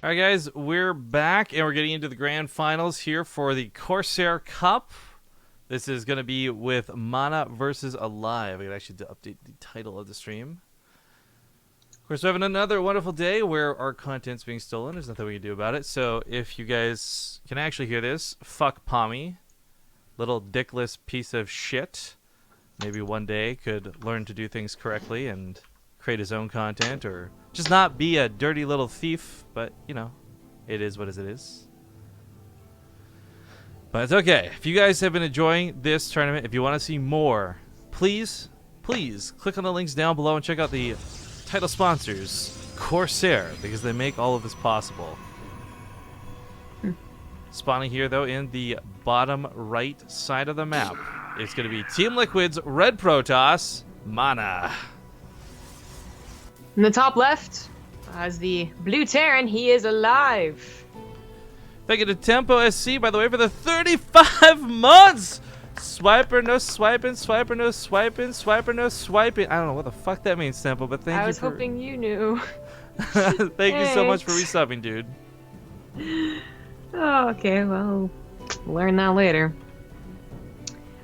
All right, guys, we're back, and we're getting into the grand finals here for the Corsair Cup. This is going to be with MaNa versus aLive. I can actually update the title of the stream. Of course, we're having another wonderful day where our content's being stolen. There's nothing we can do about it. So if you guys can actually hear this, fuck Pommy. Little dickless piece of shit. Maybe one day could learn to do things correctly and create his own content, or just not be a dirty little thief. But, you know, it is what it is. But it's okay. If you guys have been enjoying this tournament, if you want to see more, please click on the links down below and check out the title sponsors, Corsair, because they make all of this possible. Spawning here, though, in the bottom right side of the map, it's going to be Team Liquid's Red Protoss, MaNa. In the top left, as the blue Terran, he is aLive. Thank you to Tempo SC, by the way, for the 35 months! Swiper, no swiping, swiper, no swiping, swiper, no swiping. I don't know what the fuck that means, Tempo, but thank you for... I was hoping you knew. Thank you so much for resubbing, dude. Oh, okay, well, learn that later.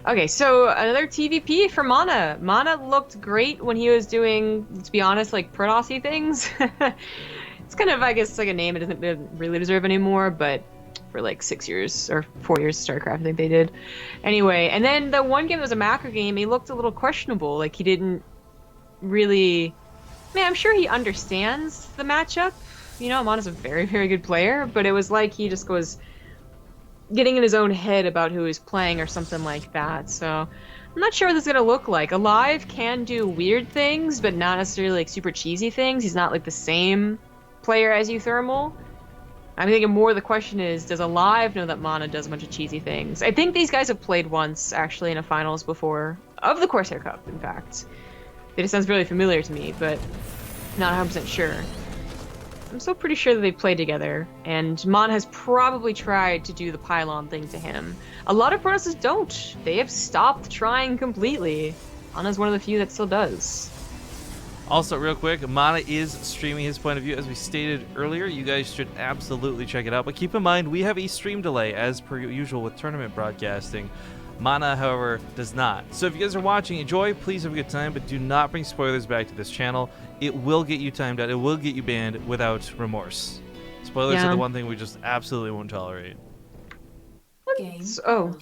Okay, so another TvP for MaNa. MaNa looked great when he was doing, to be honest, like Protoss-y things. It's kind of, I guess, like a name it doesn't really deserve anymore, but for like 6 years or 4 years of StarCraft, I think they did. Anyway, and then the one game that was a macro game, he looked a little questionable. Like, he didn't really... I mean, I'm sure he understands the matchup. You know, MaNa's a very, very good player, but it was like he just was getting in his own head about who he's playing or something like that. So I'm not sure what this is going to look like. aLive can do weird things, but not necessarily like super cheesy things. He's not like the same player as you, Thermal. I'm thinking more the question is, does aLive know that MaNa does a bunch of cheesy things? I think these guys have played once, actually, in a finals before, of the Corsair Cup, in fact. It just sounds really familiar to me, but not 100% sure. I'm still pretty sure that they played together, and MaNa has probably tried to do the pylon thing to him. A lot of Protoss don't. They have stopped trying completely. MaNa's one of the few that still does. Also, real quick, MaNa is streaming his point of view, as we stated earlier. You guys should absolutely check it out, but keep in mind, we have a stream delay, as per usual with tournament broadcasting. MaNa, however, does not. So if you guys are watching, enjoy, please have a good time, but do not bring spoilers back to this channel. It will get you timed out. It will get you banned without remorse. Spoilers are the one thing we just absolutely won't tolerate. Oh.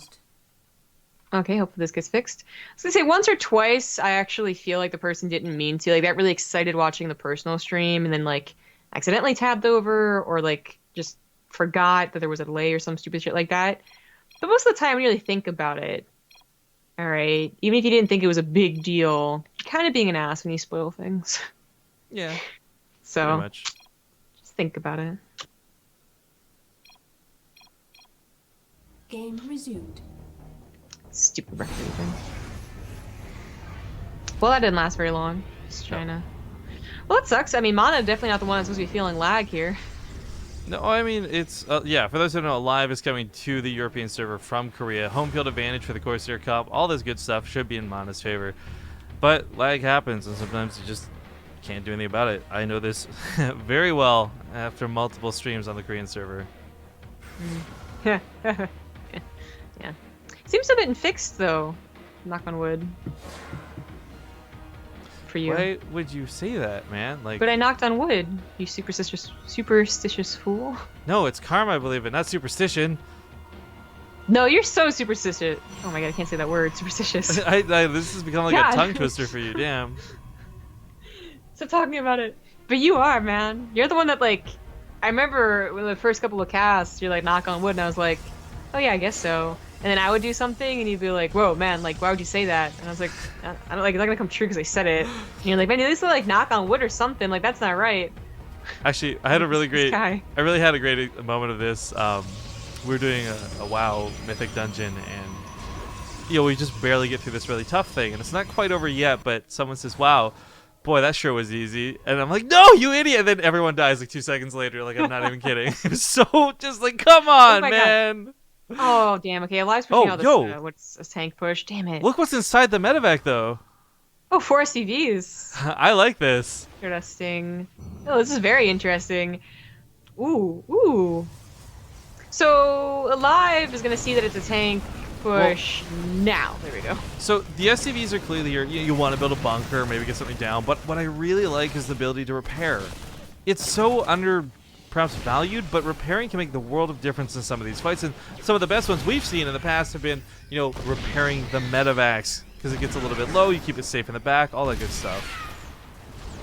Okay, hopefully this gets fixed. I was gonna say, once or twice, I actually feel like the person didn't mean to. Like, that really excited watching the personal stream, and then, like, accidentally tabbed over, or, like, just forgot that there was a delay or some stupid shit like that. But most of the time, when you really think about it, alright, even if you didn't think it was a big deal, you're kind of being an ass when you spoil things. Yeah. So, pretty much. Just think about it. Game resumed. Stupid referee thing. Well, that didn't last very long. Just trying to... Well, that sucks. I mean, MaNa definitely not the one that's supposed to be feeling lag here. No, I mean, it's, yeah, for those who don't know, aLive is coming to the European server from Korea. Home field advantage for the Corsair Cup. All this good stuff should be in MaNa's favor. But lag happens, and sometimes you just can't do anything about it. I know this very well after multiple streams on the Korean server. Yeah. Seems to have been fixed, though. Knock on wood. For you. Why would you say that, man? Like, but I knocked on wood, you superstitious fool. No, it's karma, I believe it, not superstition. No, you're so superstitious. Oh my god, I can't say that word. Superstitious. This has become like a tongue twister for you, damn. Stop talking about it. But you are, man. You're the one that, like... I remember when the first couple of casts, you're like, knock on wood, and I was like, oh yeah, I guess so. And then I would do something, and you'd be like, whoa, man, like, why would you say that? And I was like, I don't, like, it's not gonna come true because I said it. And you're like, man, at least like knock on wood or something. Like, that's not right. Actually, I had a really great... I really had a great moment of this. We were doing a WoW Mythic Dungeon, and, you know, we just barely get through this really tough thing. And it's not quite over yet, but someone says, wow, boy, that sure was easy. And I'm like, no, you idiot! And then everyone dies like 2 seconds later. Like, I'm not even kidding. It was so just like, come on, man! God. Oh, damn, okay, aLive's pushing out this, what's a tank push? Damn it. Look what's inside the medevac, though. Oh, 4 SCVs. I like this. Interesting. Oh, this is very interesting. Ooh, ooh. So aLive is gonna see that it's a tank push now. There we go. So the SCVs are clearly here. You want to build a bunker, maybe get something down. But what I really like is the ability to repair. It's so under perhaps valued, but repairing can make the world of difference in some of these fights. And some of the best ones we've seen in the past have been, you know, repairing the medevacs because it gets a little bit low. You keep it safe in the back, all that good stuff.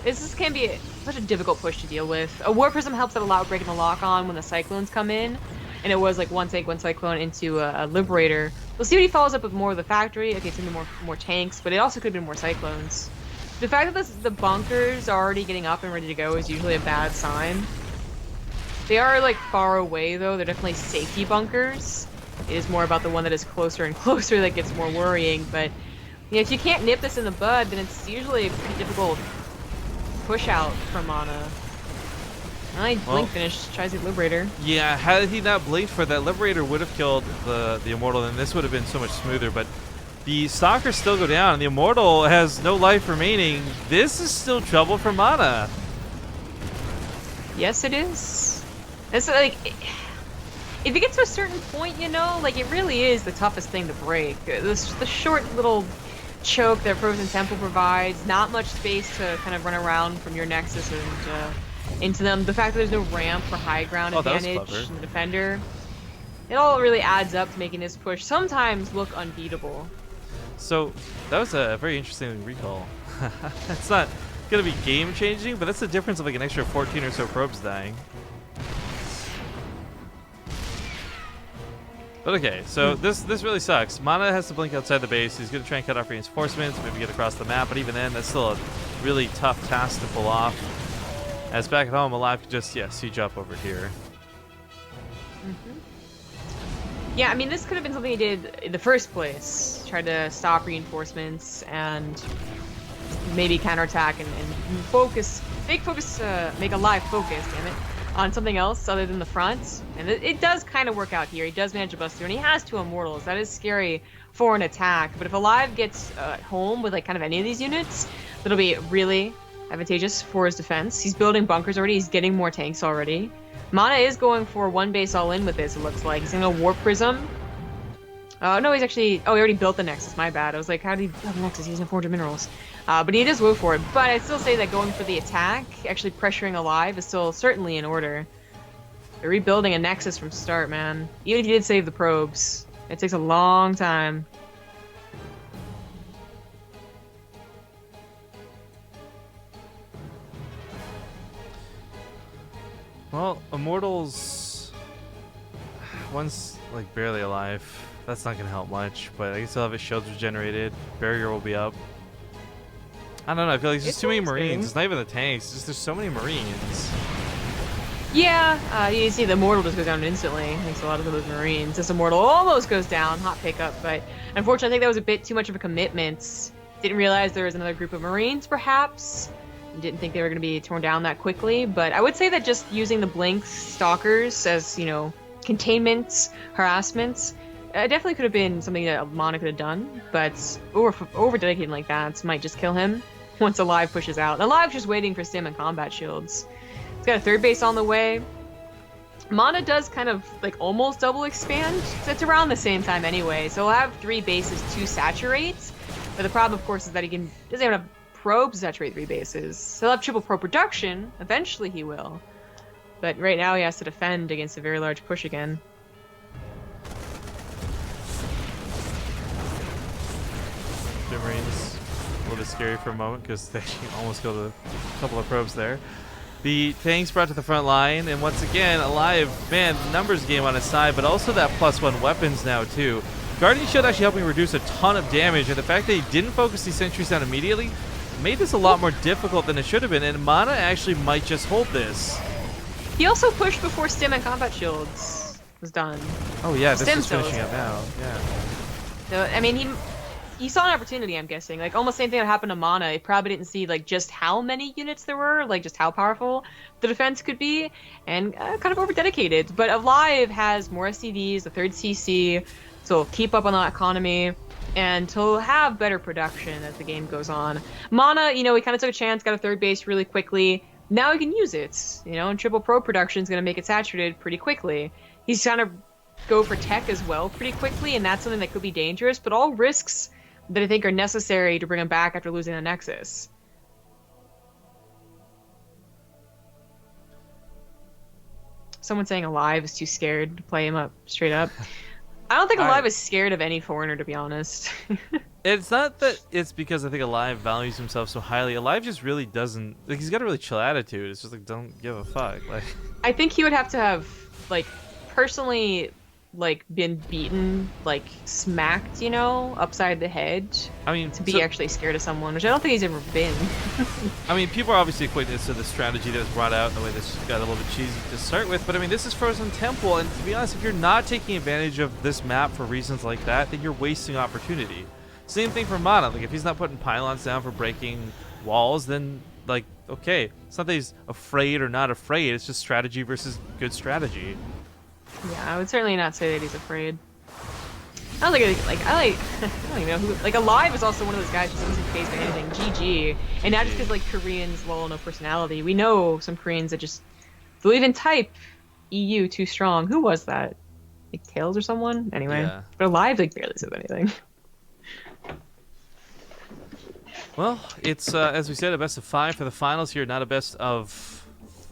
This can be such a difficult push to deal with. A War Prism helps out a lot breaking the lock on when the Cyclones come in. And it was like one tank, one Cyclone into a Liberator. We'll see what he follows up with more of the factory. Okay, it's gonna be more tanks, but it also could have been more Cyclones. The fact that the bunkers are already getting up and ready to go is usually a bad sign. They are like far away though. They're definitely safety bunkers. It is more about the one that is closer and closer that gets more worrying. But you know, if you can't nip this in the bud, then it's usually a pretty difficult push out for MaNa. Blink finish, tries to Liberator. Yeah, had he not blinked for that, Liberator would have killed the Immortal, and this would have been so much smoother, but the Stalkers still go down, and the Immortal has no life remaining. This is still trouble for MaNa. Yes, it is. It's like, if it gets to a certain point, you know, like it really is the toughest thing to break. The short little choke that Frozen Temple provides, not much space to kind of run around from your Nexus and into them. The fact that there's no ramp for high ground advantage in the defender, it all really adds up to making this push sometimes look unbeatable. So that was a very interesting recall. It's not gonna be game changing, but that's the difference of like an extra 14 or so probes dying. But okay, so this really sucks. MaNa has to blink outside the base. He's gonna try and cut off reinforcements, maybe get across the map, but even then, that's still a really tough task to pull off. As back at home, aLive could just, siege up over here. Yeah, I mean, this could have been something he did in the first place. Tried to stop reinforcements and maybe counterattack and focus, make aLive focus, damn it, on something else other than the front. And it does kind of work out here. He does manage to bust through, and he has 2 Immortals. That is scary for an attack. But if aLive gets home with like kind of any of these units, that'll be really advantageous for his defense. He's building bunkers already. He's getting more tanks already. MaNa is going for one base all in with this, it looks like. He's going to Warp Prism. No, he's actually... Oh, he already built the Nexus. My bad. I was like, how did he build the Nexus? He has no 400 minerals. But he does go for it. But I'd still say that going for the attack, actually pressuring aLive, is still certainly in order. They're rebuilding a Nexus from start, man. Even if you did save the probes, it takes a long time. Well, Immortals, one's like barely alive. That's not gonna help much, but I guess he'll have his shields regenerated. Barrier will be up. I don't know, I feel like there's too many Marines. It's not even the tanks, it's just there's so many Marines. Yeah, you see the Immortal just goes down instantly, thanks a lot of those Marines. This Immortal almost goes down, hot pickup, but unfortunately I think that was a bit too much of a commitment. Didn't realize there was another group of Marines, perhaps. Didn't think they were going to be torn down that quickly, but I would say that just using the Blink Stalkers as, you know, containments, harassments, definitely could have been something that MaNa could have done, but over dedicating like that might just kill him once aLive pushes out. And aLive's just waiting for stim and combat shields. He's got a third base on the way. MaNa does kind of like almost double expand. It's around the same time anyway, so he'll have 3 bases to saturate. But the problem, of course, is that he doesn't have enough probes to saturate 3 bases. He'll have triple probe production. Eventually he will. But right now he has to defend against a very large push again. The Marines, a little bit scary for a moment because they almost killed a couple of probes there. The tanks brought to the front line, and once again, aLive, man, numbers game on his side, but also that +1 weapons now too. Guardian Shield actually helping reduce a ton of damage, and the fact that he didn't focus these sentries down immediately made this a lot more difficult than it should have been, and MaNa actually might just hold this. He also pushed before stim and combat shields was done. Oh yeah, this Stim is finishing still up now. Yeah. So I mean, he saw an opportunity. I'm guessing, like almost same thing that happened to MaNa. He probably didn't see like just how many units there were, like just how powerful the defense could be, and kind of over dedicated. But aLive has more SCVs, the 3rd CC, so he'll keep up on that economy. And he'll have better production as the game goes on. MaNa, you know, he kind of took a chance, got a 3rd base really quickly. now he can use it, you know, and Triple Pro production is going to make it saturated pretty quickly. He's trying to go for tech as well pretty quickly, and that's something that could be dangerous, but all risks that I think are necessary to bring him back after losing the Nexus. Someone saying aLive is too scared to play him up straight up. I don't think aLive is scared of any foreigner, to be honest. It's not that it's because I think aLive values himself so highly. aLive just really doesn't, like, he's got a really chill attitude. It's just like, don't give a fuck. Like, I think he would have to have, like, personally, like, been beaten, like, smacked, you know, upside the head. I mean, to be actually scared of someone, which I don't think he's ever been. I mean, people are obviously equating this to the strategy that was brought out in the way this got a little bit cheesy to start with, but I mean, this is Frozen Temple, and to be honest, if you're not taking advantage of this map for reasons like that, then you're wasting opportunity. Same thing for MaNa. Like, if he's not putting pylons down for breaking walls, then, like, okay, it's not that he's afraid or not afraid, it's just strategy versus good strategy. Yeah, I would certainly not say that he's afraid. I don't think, I don't even know who, like, aLive is also one of those guys who doesn't face by anything. GG. And not just because, like, Koreans, lol, no personality. We know some Koreans that just, they'll even type EU too strong. Who was that? Like, Tails or someone? Anyway. Yeah. But aLive, like, barely says anything. Well, it's, as we said, a best of 5 for the finals here, not a best of...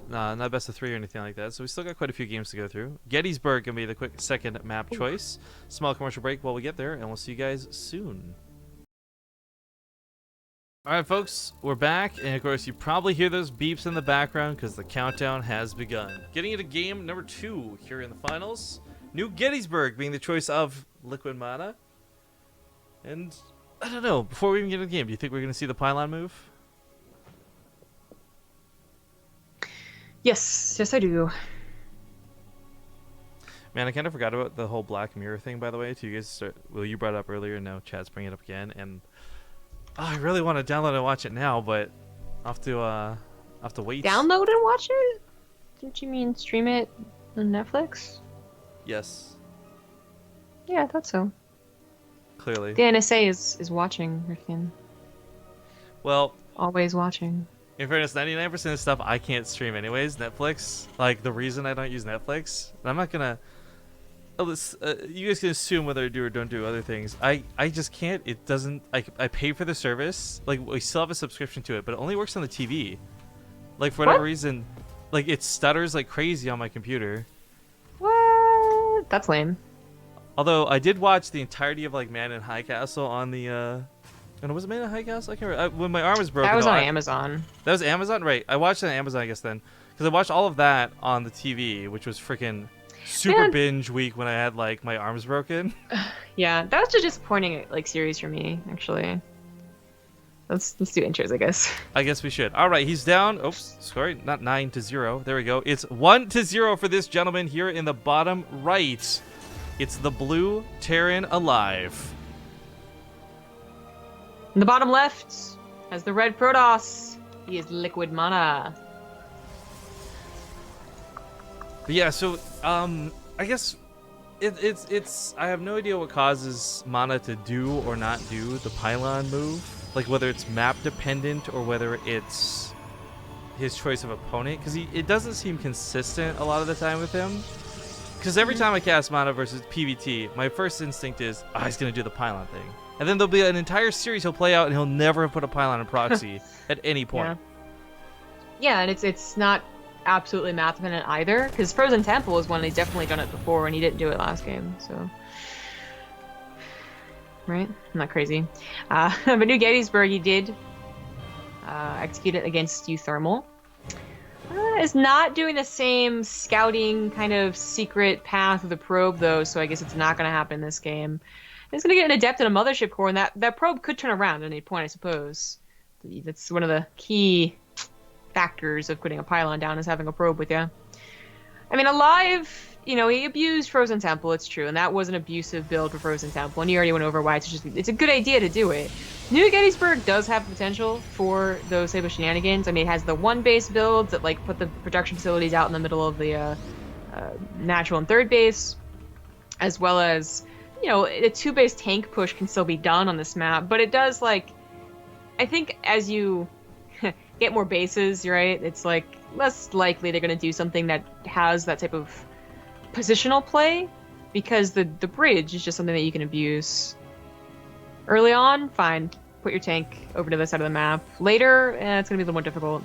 not a best of 3 or anything like that, so we still got quite a few games to go through. Gettysburg gonna be the quick second map choice. Small commercial break while we get there, and we'll see you guys soon. Alright folks, we're back, and of course you probably hear those beeps in the background because the countdown has begun. Getting into game number 2 here in the finals. New Gettysburg being the choice of Liquid MaNa. And, I don't know, before we even get into the game, do you think we're gonna see the pylon move? Yes, I do. Man, I kind of forgot about the whole Black Mirror thing, by the way. You guys you brought it up earlier, and now Chad's bringing it up again. And I really want to download and watch it now, but I'll have to wait. Download and watch it? Didn't you mean stream it on Netflix? Yes. Yeah, I thought so. Clearly. The NSA is watching, Rifkin. Well, always watching. In fairness, 99% of stuff I can't stream anyways. Netflix, like the reason I don't use Netflix, I'm not gonna. You guys can assume whether I do or don't do other things. I just can't. It doesn't. I pay for the service. Like, we still have a subscription to it, but it only works on the TV. Like, for whatever reason, like, it stutters like crazy on my computer. What? That's lame. Although I did watch the entirety of like Man in High Castle on the. And was it Man in High Castle? I can't remember. When my arm was broken. That was on Amazon. That was Amazon, right? I watched it on Amazon, I guess then, because I watched all of that on the TV, which was freaking super binge week when I had like my arms broken. Yeah, that was a disappointing like series for me, actually. Let's do intros, I guess. I guess we should. All right, he's down. Oops, sorry, not 9-0. There we go. It's 1-0 for this gentleman here in the bottom right. It's the blue Terran aLive. In the bottom left has the red Protoss. He is Liquid MaNa. But yeah, so I guess it's I have no idea what causes MaNa to do or not do the pylon move. Like, whether it's map dependent or whether it's his choice of opponent, because it doesn't seem consistent a lot of the time with him. Because every time I cast MaNa versus PvT, my first instinct is, oh, he's gonna do the pylon thing. And then there'll be an entire series he'll play out, and he'll never have put a pylon in proxy at any point. Yeah, and it's not absolutely map dependent either, because Frozen Temple is one he's definitely done it before, and he didn't do it last game, so... Right? I'm not crazy. But New Gettysburg, he did execute it against Thermal. Is not doing the same scouting kind of secret path of the probe, though, so I guess it's not going to happen in this game. It's going to get an adept and a mothership core, and that probe could turn around at any point, I suppose. That's one of the key factors of putting a pylon down, is having a probe with you. I mean, aLive, you know, he abused Frozen Temple, it's true, and that was an abusive build for Frozen Temple, and you already went over why it's a good idea to do it. New Gettysburg does have potential for those type of shenanigans. I mean, it has the one base builds that, like, put the production facilities out in the middle of the natural and third base, as well as... You know, a 2-base tank push can still be done on this map, but it does, like, I think as you get more bases, right? It's like less likely they're going to do something that has that type of positional play, because the bridge is just something that you can abuse. Early on, fine. Put your tank over to the side of the map. Later, it's going to be a little more difficult.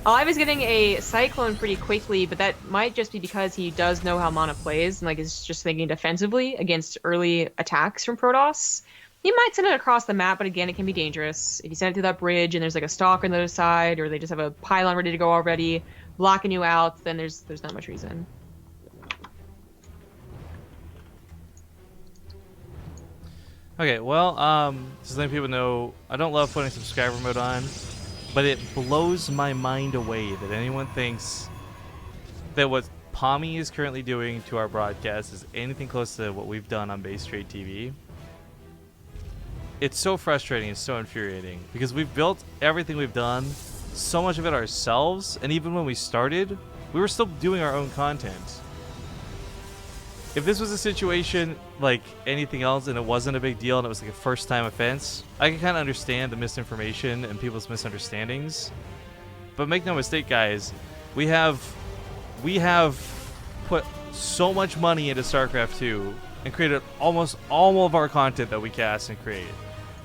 aLive is getting a Cyclone pretty quickly, but that might just be because he does know how MaNa plays and like is just thinking defensively against early attacks from Protoss. He might send it across the map, but again, it can be dangerous. If you send it through that bridge and there's like a stalker on the other side, or they just have a pylon ready to go already, blocking you out, then there's not much reason. Okay, well, just letting people know, I don't love putting subscriber mode on, but it blows my mind away that anyone thinks that what Pommy is currently doing to our broadcast is anything close to what we've done on BaseTradeTV. It's so frustrating and so infuriating, because we've built everything we've done, so much of it ourselves, and even when we started, we were still doing our own content. If this was a situation like anything else and it wasn't a big deal and it was like a first time offense, I can kind of understand the misinformation and people's misunderstandings. But make no mistake, guys, we have put so much money into StarCraft 2 and created almost all of our content that we cast and create.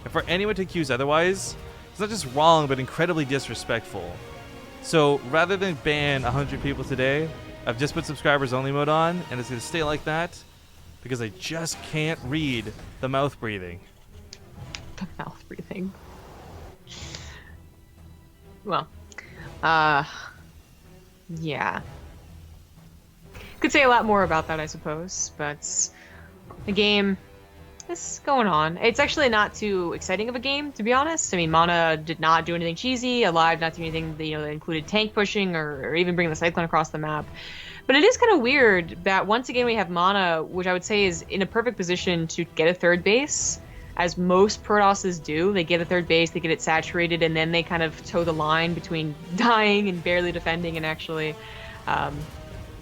And for anyone to accuse otherwise, it's not just wrong, but incredibly disrespectful. So rather than ban 100 people today, I've just put subscribers only mode on, and it's going to stay like that because I just can't read the mouth breathing. The mouth breathing. Well, yeah. Could say a lot more about that, I suppose, but the game is going on. It's actually not too exciting of a game, to be honest. I mean, MaNa did not do anything cheesy, aLive not do anything that, that included tank pushing or even bringing the Cyclone across the map. But it is kind of weird that once again we have MaNa, which I would say is in a perfect position to get a third base, as most Protosses do. They get a third base, they get it saturated, and then they kind of toe the line between dying and barely defending and actually...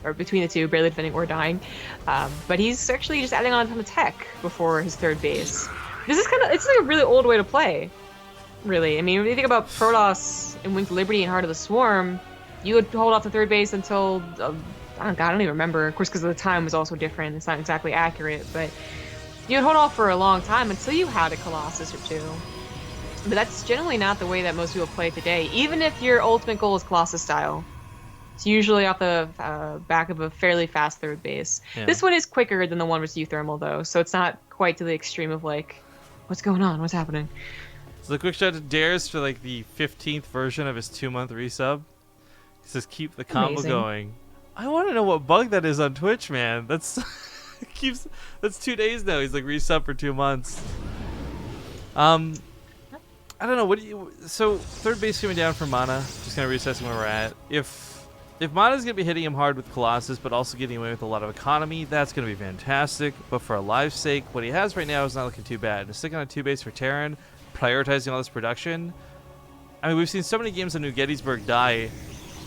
or between the two, barely defending or dying. But he's actually just adding on a ton of tech before his third base. This is it's like a really old way to play, really. I mean, when you think about Protoss and Winged Liberty and Heart of the Swarm, you would hold off the third base until, I don't even remember, of course, because the time was also different. It's not exactly accurate, but you would hold off for a long time until you had a Colossus or two. But that's generally not the way that most people play today, even if your ultimate goal is Colossus style. It's usually off the back of a fairly fast third base. Yeah. This one is quicker than the one with U-Thermal, though, so it's not quite to the extreme of, like, what's going on? What's happening? So the quick shout out to Dares for, like, the 15th version of his 2-month resub. He says, keep the combo going. I want to know what bug that is on Twitch, man. That's that's 2 days now. He's, like, resub for 2 months. I don't know. So, third base coming down for MaNa. Just kind of reassessing where we're at. If MaNa's going to be hitting him hard with Colossus, but also getting away with a lot of economy, that's going to be fantastic. But for aLive's sake, what he has right now is not looking too bad. To stick on a 2-base for Terran, prioritizing all this production. I mean, we've seen so many games on New Gettysburg die,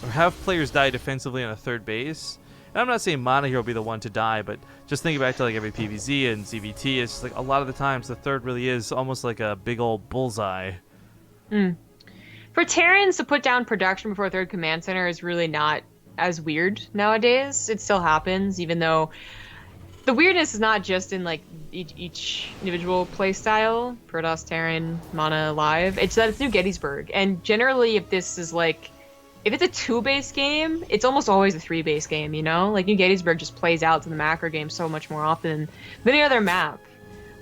or have players die defensively on a third base. And I'm not saying MaNa here will be the one to die, but just thinking back to like every PvZ and ZVT, it's just like a lot of the times the third really is almost like a big old bullseye. For Terrans to put down production before a third command center is really not as weird nowadays. It still happens, even though the weirdness is not just in like each individual play style, Protoss, Terran, MaNa, aLive. It's that it's New Gettysburg, and generally if this is like, if it's a 2-base game, it's almost always a 3-base game, you know? Like New Gettysburg just plays out to the macro game so much more often than any other map.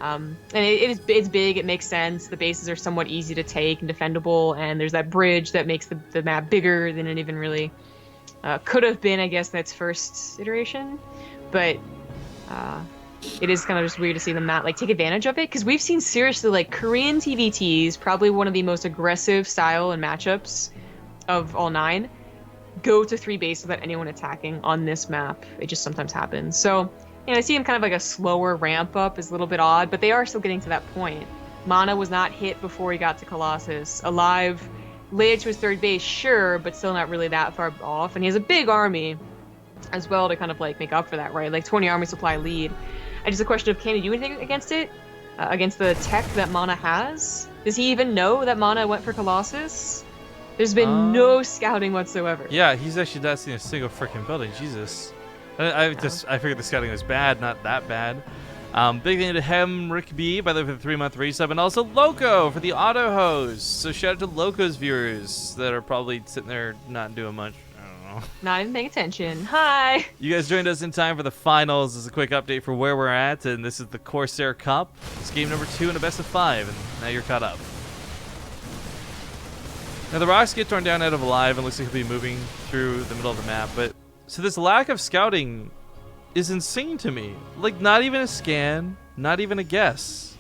And it's big, it makes sense, the bases are somewhat easy to take and defendable, and there's that bridge that makes the map bigger than it even really could have been, I guess, in its first iteration. But it is kind of just weird to see them not like take advantage of it, because we've seen seriously like Korean TVTs, probably one of the most aggressive style and matchups of all 9, go to 3 bases without anyone attacking on this map. It just sometimes happens. So I see him kind of like a slower ramp up is a little bit odd, but they are still getting to that point. MaNa was not hit before he got to Colossus. aLive laid to his third base, sure, but still not really that far off. And he has a big army as well to kind of like make up for that, right? Like 20 army supply lead. And just a question of, can he do anything against it? Against the tech that MaNa has? Does he even know that MaNa went for Colossus? There's been no scouting whatsoever. Yeah, he's actually not seen a single freaking building. Jesus. I figured the scouting was bad, not that bad. Big thing to Rick B, by the way, for the 3-month resub, and also Loco for the auto hose. So shout out to Loco's viewers that are probably sitting there not doing much. I don't know. Not even paying attention. Hi. You guys joined us in time for the finals. This is a quick update for where we're at, and this is the Corsair Cup. It's game number 2 in a best of 5, and now you're caught up. Now the rocks get torn down out of aLive, and looks like he'll be moving through the middle of the map. But so this lack of scouting is insane to me. Like, not even a scan, not even a guess.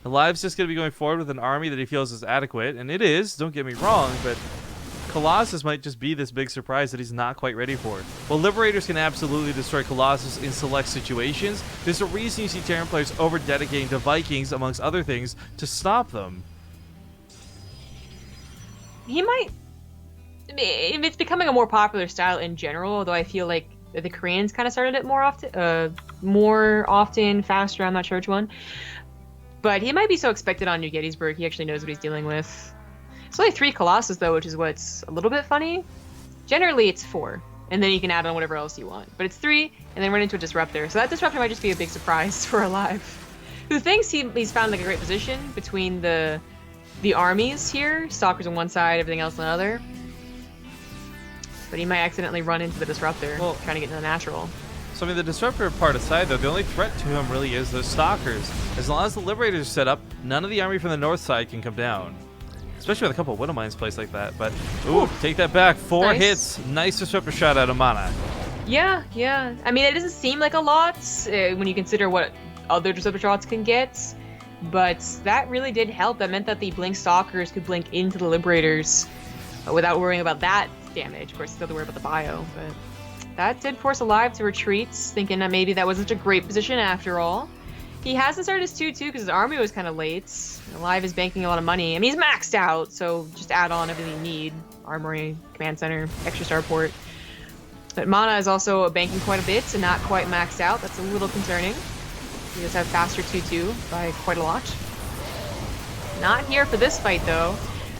aLive's just gonna be going forward with an army that he feels is adequate, and it is. Don't get me wrong, but Colossus might just be this big surprise that he's not quite ready for. While Liberators can absolutely destroy Colossus in select situations, there's a reason you see Terran players over-dedicating to Vikings, amongst other things, to stop them. He might... It's becoming a more popular style in general, although I feel like the Koreans kind of started it more often, faster, I'm not sure which one. But he might be so expected on New Gettysburg, he actually knows what he's dealing with. It's only 3 Colossus, though, which is what's a little bit funny. Generally, it's 4, and then you can add on whatever else you want. But it's 3, and then run into a Disruptor. So that Disruptor might just be a big surprise for aLive. Who thinks he's found like a great position between the armies here, Stalkers on one side, everything else on the other. But he might accidentally run into the Disruptor, trying to get into the natural. So, I mean, the Disruptor part aside, though, the only threat to him really is those Stalkers. As long as the Liberators are set up, none of the army from the north side can come down. Especially with a couple of Widow Mines placed like that. But, ooh, take that back. 4 hits. Nice Disruptor shot out of MaNa. Yeah, yeah. I mean, it doesn't seem like a lot when you consider what other Disruptor shots can get. But that really did help. That meant that the Blink Stalkers could blink into the Liberators without worrying about that damage. Of course, still have to worry about the bio, but that did force aLive to retreat, thinking that maybe that wasn't a great position after all. He hasn't started his 2-2 because his army was kind of late. aLive is banking a lot of money. I mean, he's maxed out, so just add on everything you need. Armory, command center, extra starport. But MaNa is also banking quite a bit and not quite maxed out. That's a little concerning. He does have faster 2-2 by quite a lot. Not here for this fight, though.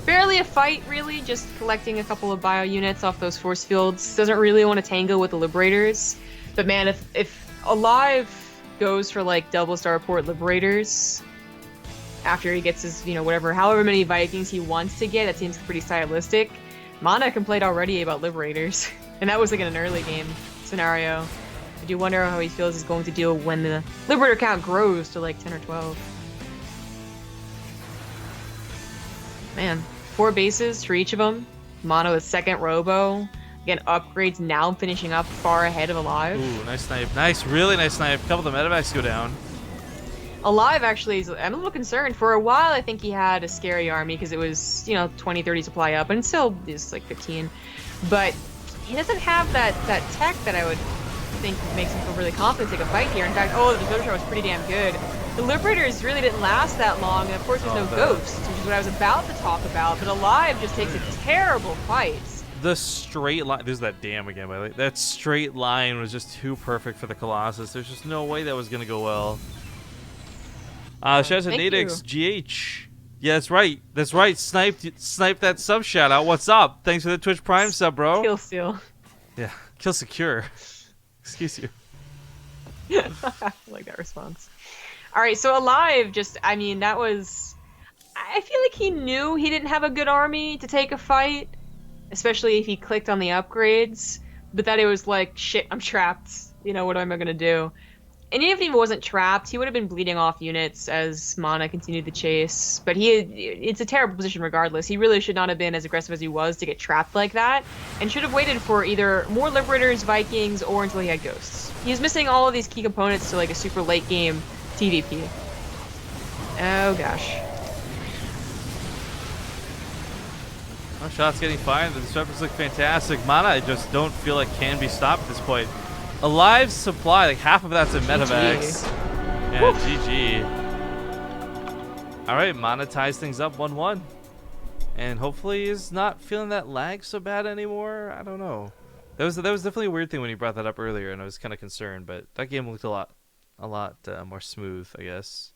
Barely a fight, really, just collecting a couple of bio units off those force fields. Doesn't really want to tango with the Liberators. But man, if aLive goes for like double starport Liberators after he gets his, however many Vikings he wants to get, that seems pretty stylistic. MaNa complained already about Liberators, and that was like in an early game scenario. I do wonder how he feels he's going to deal when the Liberator count grows to like 10 or 12. Man. 4 bases for each of them. MaNa with 2nd Robo. Again, upgrades now finishing up far ahead of aLive. Ooh, nice snipe. Nice, really nice snipe. A couple of the medevacs go down. aLive actually I'm a little concerned. For a while, I think he had a scary army because it was, 20, 30 supply up, and it still is like 15. But he doesn't have that tech that I would think makes him feel really confident to take a fight here. In fact, the Disruptor shot was pretty damn good. The Liberators really didn't last that long, and of course there's no ghosts, which is what I was about to talk about, but aLive just takes a terrible fight. The straight line, there's that dam again, by the way. That straight line was just too perfect for the Colossus. There's just no way that was going to go well. Shout out to Nadex GH. Yeah, that's right. That's right. Sniped that sub shout out. What's up? Thanks for the Twitch Prime sub, bro. Kill steal. Yeah, kill secure. Excuse you. I like that response. Alright, so aLive that was... I feel like he knew he didn't have a good army to take a fight, especially if he clicked on the upgrades, but that it was like, shit, I'm trapped. What am I gonna do? And even if he wasn't trapped, he would have been bleeding off units as MaNa continued the chase, but it's a terrible position regardless. He really should not have been as aggressive as he was to get trapped like that, and should have waited for either more Liberators, Vikings, or until he had Ghosts. He was missing all of these key components to like a super late game TvP. Oh gosh. Oh, shots getting fired. The Disruptors look fantastic. MaNa, I just don't feel like can be stopped at this point. aLive's supply, like half of that's in medevacs. Yeah, GG. Alright, MaNa ties things up 1-1. And hopefully is not feeling that lag so bad anymore. I don't know. That was definitely a weird thing when he brought that up earlier, and I was kind of concerned, but that game looked a lot more smooth, I guess.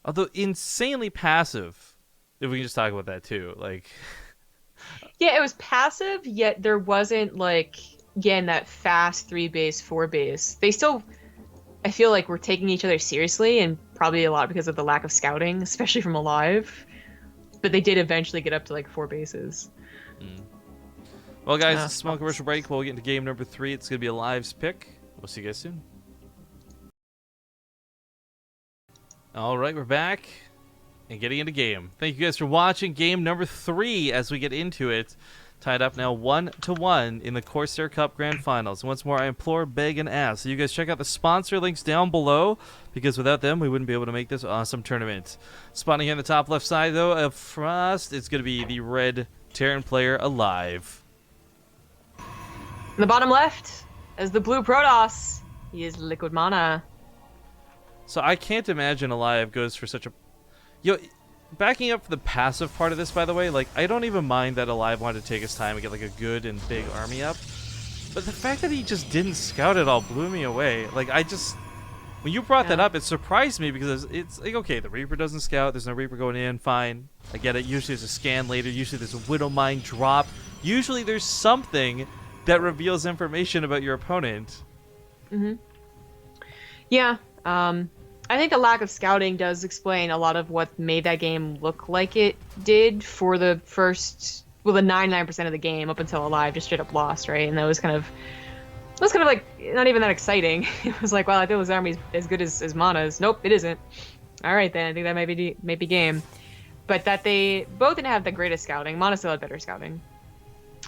Although insanely passive, if we can just talk about that too. Like, Yeah, it was passive, yet there wasn't like again that fast 3 base, 4 base. They still, I feel like we're taking each other seriously, and probably a lot because of the lack of scouting, especially from aLive. But they did eventually get up to like 4 bases. Mm. Well, guys, small Frost. commercial break. We'll get into game number 3. It's gonna be aLive's pick. We'll see you guys soon. All right, we're back and getting into game. Thank you guys for watching game number 3 as we get into it. Tied up now 1-1 in the Corsair Cup Grand Finals. Once more, I implore, beg, and ask. So you guys check out the sponsor links down below, because without them, we wouldn't be able to make this awesome tournament. Spawning here in the top left side, though, of Frost, it's going to be the red Terran player aLive. In the bottom left, as the blue Protoss, he is Liquid MaNa. So I can't imagine aLive goes for such a... Yo, backing up the passive part of this, by the way, like, I don't even mind that aLive wanted to take his time and get, like, a good and big army up. But the fact that he just didn't scout at all blew me away. Like, I just... When you brought that up, it surprised me, because it's like, okay, the Reaper doesn't scout, there's no Reaper going in, fine. I get it. Usually there's a scan later, usually there's a Widow Mine drop. Usually there's something that reveals information about your opponent. Mm-hmm. Yeah, I think the lack of scouting does explain a lot of what made that game look like it did for the first, well, the 99% of the game up until aLive just straight up lost, right? And that was kind of like not even that exciting. It was like, well, I feel this army's as good as MaNa's. Nope, it isn't. All right, then I think that may be game. But that they both didn't have the greatest scouting. MaNa still had better scouting.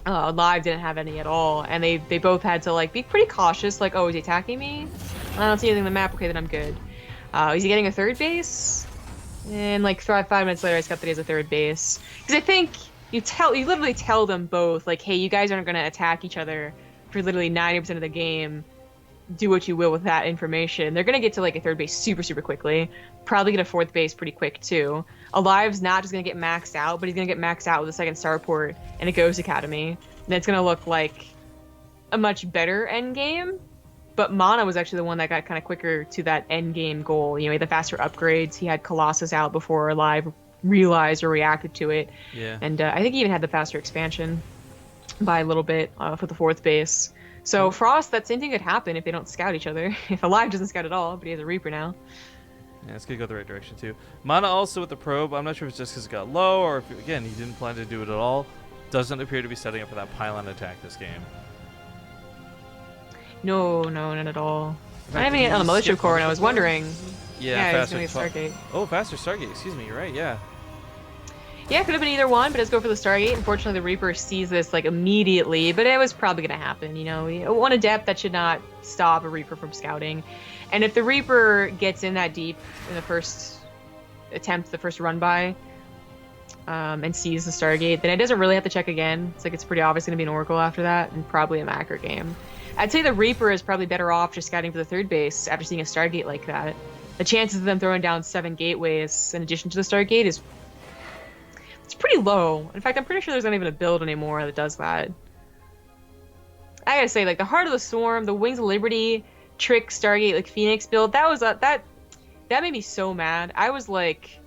aLive didn't have any at all, and they both had to like be pretty cautious. Like, oh, is he attacking me? I don't see anything on the map. Okay, then I'm good. Is he getting a third base? And like 5 minutes later, I scout that he has a third base. Because I think you literally tell them both, like, hey, you guys aren't going to attack each other for literally 90% of the game. Do what you will with that information. They're going to get to like a third base super, super quickly. Probably get a fourth base pretty quick too. aLive's not just going to get maxed out, but he's going to get maxed out with a second starport and a Ghost Academy. And it's going to look like a much better end game. But MaNa was actually the one that got kind of quicker to that end game goal. You know, he had the faster upgrades. He had Colossus out before aLive realized or reacted to it. Yeah. And I think he even had the faster expansion by a little bit for the fourth base. So Frost, that same thing could happen if they don't scout each other. If aLive doesn't scout at all, but he has a Reaper now. Yeah, it's going to go the right direction, too. MaNa also with the probe. I'm not sure if it's just because it got low, or if, again, he didn't plan to do it at all. Doesn't appear to be setting up for that pylon attack this game. No, not at all. I haven't hit on the militia core, and I was wondering. Yeah, he's going to Stargate. Oh, faster Stargate. Excuse me. You're right. Yeah. Yeah, it could have been either one, but let's go for the Stargate. Unfortunately, the Reaper sees this like immediately, but it was probably going to happen. You know, one adept that should not stop a Reaper from scouting. And if the Reaper gets in that deep in the first attempt, the first run by, and sees the Stargate, then it doesn't really have to check again. It's like it's pretty obvious going to be an Oracle after that, and probably a macro game. I'd say the Reaper is probably better off just scouting for the third base after seeing a Stargate like that. The chances of them throwing down 7 gateways in addition to the Stargate is it's pretty low. In fact, I'm pretty sure there's not even a build anymore that does that. I gotta say, like the Heart of the Swarm, the Wings of Liberty, Trick, Stargate, like Phoenix build, that was that made me so mad. I was like,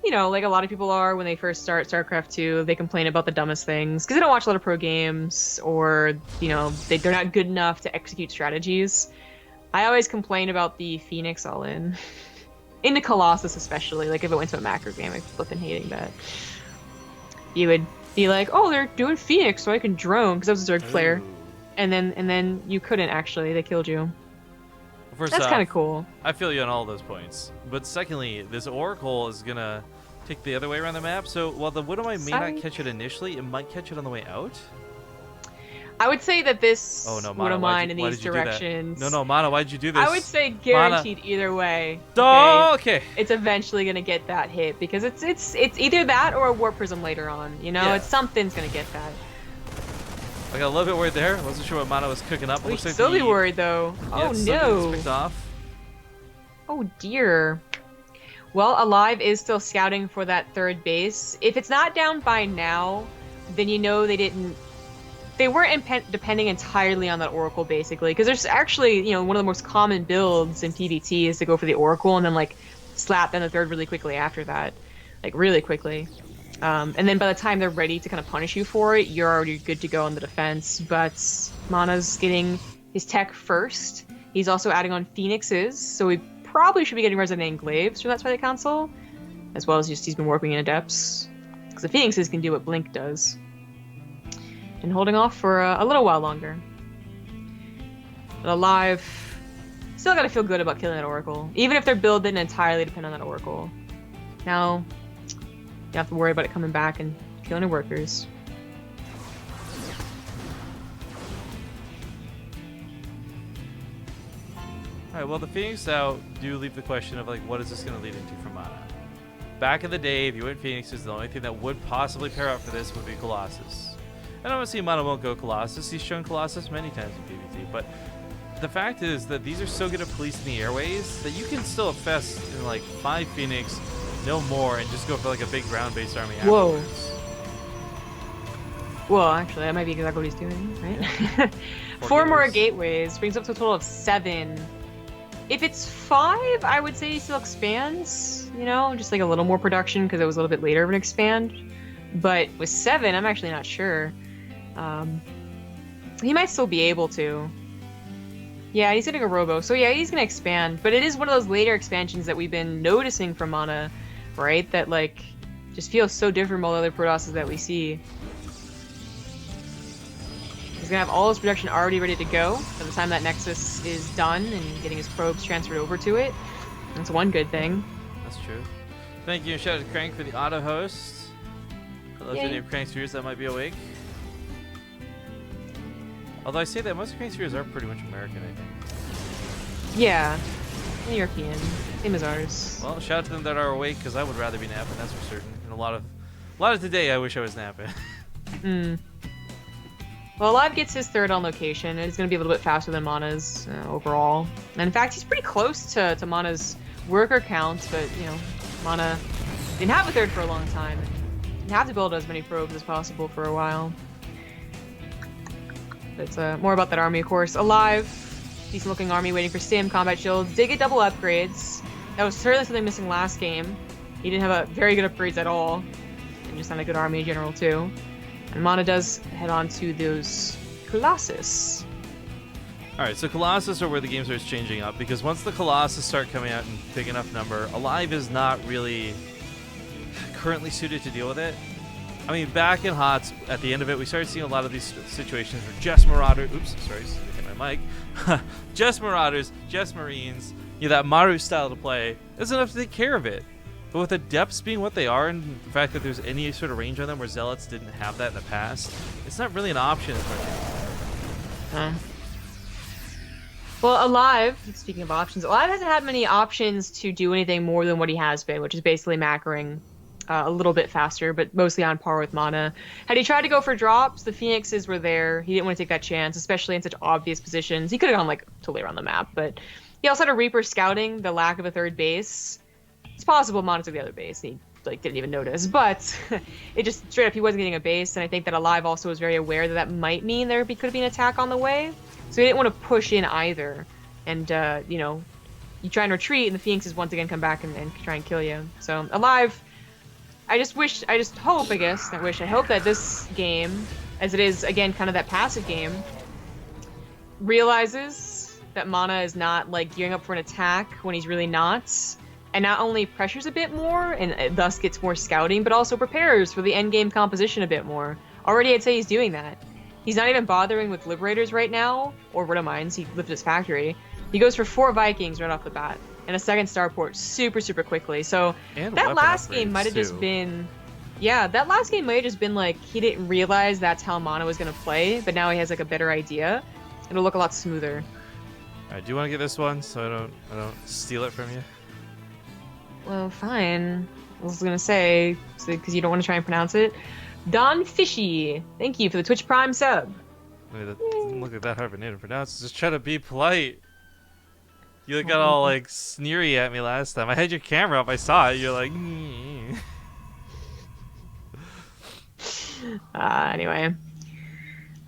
you know, like a lot of people are when they first start StarCraft 2, they complain about the dumbest things because they don't watch a lot of pro games, or, you know, they're not good enough to execute strategies. I always complain about the Phoenix all-in. Into Colossus especially, like if it went to a macro game, I'd flip hating that. You would be like, oh, they're doing Phoenix so I can drone, because I was a Zerg player. And then you couldn't actually, they killed you. First That's off, kind of cool. I feel you on all those points. But secondly, this Oracle is going to take the other way around the map. So while the Widow Mine may not catch it initially, it might catch it on the way out. I would say that this MaNa, mine in these directions. No, MaNa, why'd you do this? I would say guaranteed either way. Okay. It's eventually gonna get that hit because it's either that or a Warp Prism later on. You know, it's something's gonna get that. I got a little bit worried there. I wasn't sure what MaNa was cooking up. We'd still be worried though. Oh no. Picked off. Oh dear. Well, aLive is still scouting for that third base. If it's not down by now, then you know they weren't depending entirely on that Oracle, basically. Because there's actually, you know, one of the most common builds in PvT is to go for the Oracle and then, like, slap down the third really quickly after that. Like, really quickly. And then by the time they're ready to kind of punish you for it, you're already good to go on the defense. But MaNa's getting his tech first. He's also adding on Phoenixes, so we probably should be getting Resonating Glaives from that side of the console, as well as just he's been warping in Adepts, because the Phoenixes can do what Blink does. And holding off for a little while longer. But aLive, still gotta feel good about killing that Oracle, even if their build didn't entirely depend on that Oracle. Now, you don't have to worry about it coming back and killing your workers. Alright, well, the Phoenix out do leave the question of, like, what is this going to lead into for MaNa? Back in the day, if you went Phoenixes, the only thing that would possibly pair up for this would be Colossus. And I'm going to see MaNa won't go Colossus. He's shown Colossus many times in PvT, but the fact is that these are so good at policing the airways that you can still infest in, like, 5 Phoenix, no more, and just go for, like, a big ground-based army Whoa. afterwards. Well, actually, that might be exactly what he's doing, right? Yeah. 4 more gateways brings up to a total of 7. If it's 5, I would say he still expands, you know, just like a little more production because it was a little bit later of an expand. But with 7, I'm actually not sure. He might still be able to. Yeah, he's getting a robo, so yeah, he's gonna expand. But it is one of those later expansions that we've been noticing from MaNa, right? That like just feels so different from all the other Protosses that we see. He's gonna have all his production already ready to go by the time that Nexus is done and getting his probes transferred over to it. That's one good thing. That's true. Thank you, and shout out to Crank for the auto host. Hello to any of Crank's viewers that might be awake. Although I say that most of Crank's viewers are pretty much American, I think. Yeah, European, same as ours. Well, shout out to them that are awake, because I would rather be napping, that's for certain. And a lot of today, I wish I was napping. Well, aLive gets his 3rd on location, and he's going to be a little bit faster than MaNa's overall. And in fact, he's pretty close to MaNa's worker count, but, you know, MaNa didn't have a 3rd for a long time. Didn't have to build as many probes as possible for a while. But it's more about that army, of course. aLive, decent-looking army waiting for Stim, combat shields. Did get double upgrades. That was certainly something missing last game. He didn't have a very good upgrades at all. And just not a good army in general, too. And MaNa does head on to those Colossus. Alright, so Colossus are where the game starts changing up, because once the Colossus start coming out in big enough number, aLive is not really currently suited to deal with it. I mean, back in HOTS, at the end of it, we started seeing a lot of these situations where Jess Marauders, oops, sorry, hit my mic, Jess Marauders, Jess Marines, you know, that Maru style to play, is enough to take care of it. But with the depths being what they are, and the fact that there's any sort of range on them where Zealots didn't have that in the past, it's not really an option. Well, aLive, speaking of options, aLive hasn't had many options to do anything more than what he has been, which is basically macroing a little bit faster, but mostly on par with MaNa. Had he tried to go for drops, the Phoenixes were there. He didn't want to take that chance, especially in such obvious positions. He could have gone like totally around the map, but he also had a Reaper scouting the lack of a 3rd base. It's possible MaNa took the other base and he like didn't even notice, but it just straight up he wasn't getting a base, and I think that aLive also was very aware that that might mean there could be an attack on the way, so he didn't want to push in either. And you know, you try and retreat, and the Phoenixes once again come back and try and kill you. So aLive, I hope that this game, as it is again kind of that passive game, realizes that MaNa is not like gearing up for an attack when he's really not. And not only pressures a bit more, and thus gets more scouting, but also prepares for the endgame composition a bit more. Already I'd say he's doing that. He's not even bothering with Liberators right now, or Riddle Mines, he lifted his factory. He goes for 4 Vikings right off the bat, and a 2nd starport super, super quickly. So that last game might have just been... Yeah, that last game might have just been like, he didn't realize that's how MaNa was going to play, but now he has like a better idea. It'll look a lot smoother. Alright, do you want to get this one so I don't steal it from you? Well, fine. I was gonna say, because you don't want to try and pronounce it. Don Fishy, thank you for the Twitch Prime sub. That doesn't look like that hard of a name to pronounce. Just try to be polite. You got all like sneery at me last time. I had your camera up. I saw it. You're like. Anyway.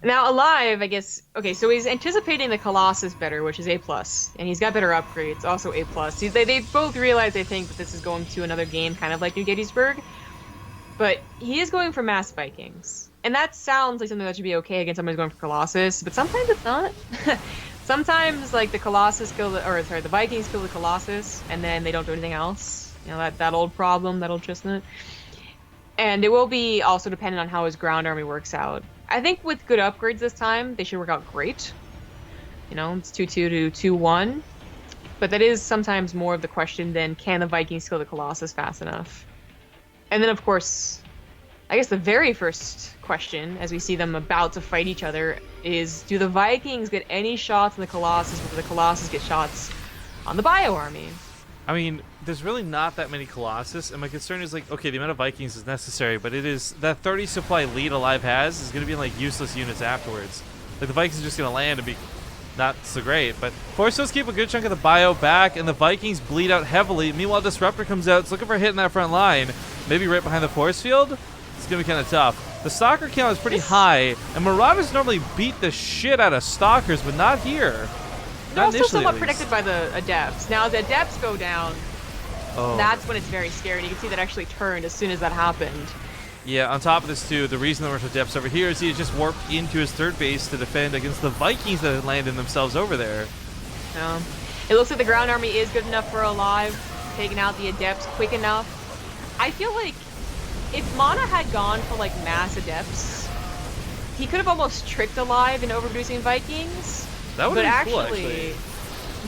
Now, aLive, I guess... Okay, so he's anticipating the Colossus better, which is A+. And he's got better upgrades, also A+. They both realize, I think, that this is going to another game, kind of like New Gettysburg. But he is going for mass Vikings. And that sounds like something that should be okay against somebody going for Colossus, but sometimes it's not. Sometimes, like, the Colossus kill the, or sorry, the Vikings kill the Colossus, and then they don't do anything else. You know, that old problem, that old chestnut. And it will be also dependent on how his ground army works out. I think with good upgrades this time, they should work out great. You know, it's 2-2 to 2-1. But that is sometimes more of the question than can the Vikings kill the Colossus fast enough? And then, of course, I guess the very first question, as we see them about to fight each other, is do the Vikings get any shots on the Colossus before the Colossus get shots on the Bio army? I mean, there's really not that many Colossus, and my concern is, like, okay, the amount of Vikings is necessary, but it is that 30 supply lead aLive has is going to be, like, useless units afterwards. Like, the Vikings are just going to land and be not so great, but Forces keep a good chunk of the Bio back, and the Vikings bleed out heavily. Meanwhile, Disruptor comes out, it's looking for hitting that front line, maybe right behind the force field. It's going to be kind of tough. The Stalker count is pretty high, and Marauders normally beat the shit out of Stalkers, but not here. They're also somewhat protected by the Adepts. Now, the Adepts go down. That's when it's very scary. You can see that actually turned as soon as that happened. Yeah, on top of this, too, the reason there were Adepts over here is he just warped into his third base to defend against the Vikings that had landed themselves over there. It looks like the ground army is good enough for aLive, taking out the Adepts quick enough. I feel like if MaNa had gone for, like, mass Adepts, he could have almost tricked aLive into overproducing Vikings. That would but have been cool, actually,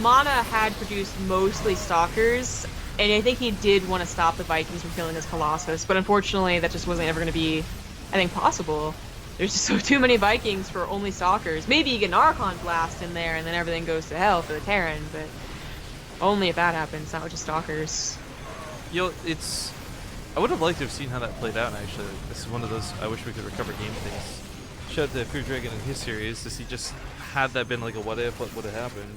MaNa had produced mostly Stalkers, and I think he did want to stop the Vikings from killing his Colossus, but unfortunately that just wasn't ever going to be, I think, possible. There's just too many Vikings for only Stalkers. Maybe you get an Archon Blast in there and then everything goes to hell for the Terran, but only if that happens, not with just Stalkers. I would have liked to have seen how that played out, actually. This is one of those I wish we could recover game things. Shout out to Fear Dragon in his series to see just had that been like a what if, what would have happened.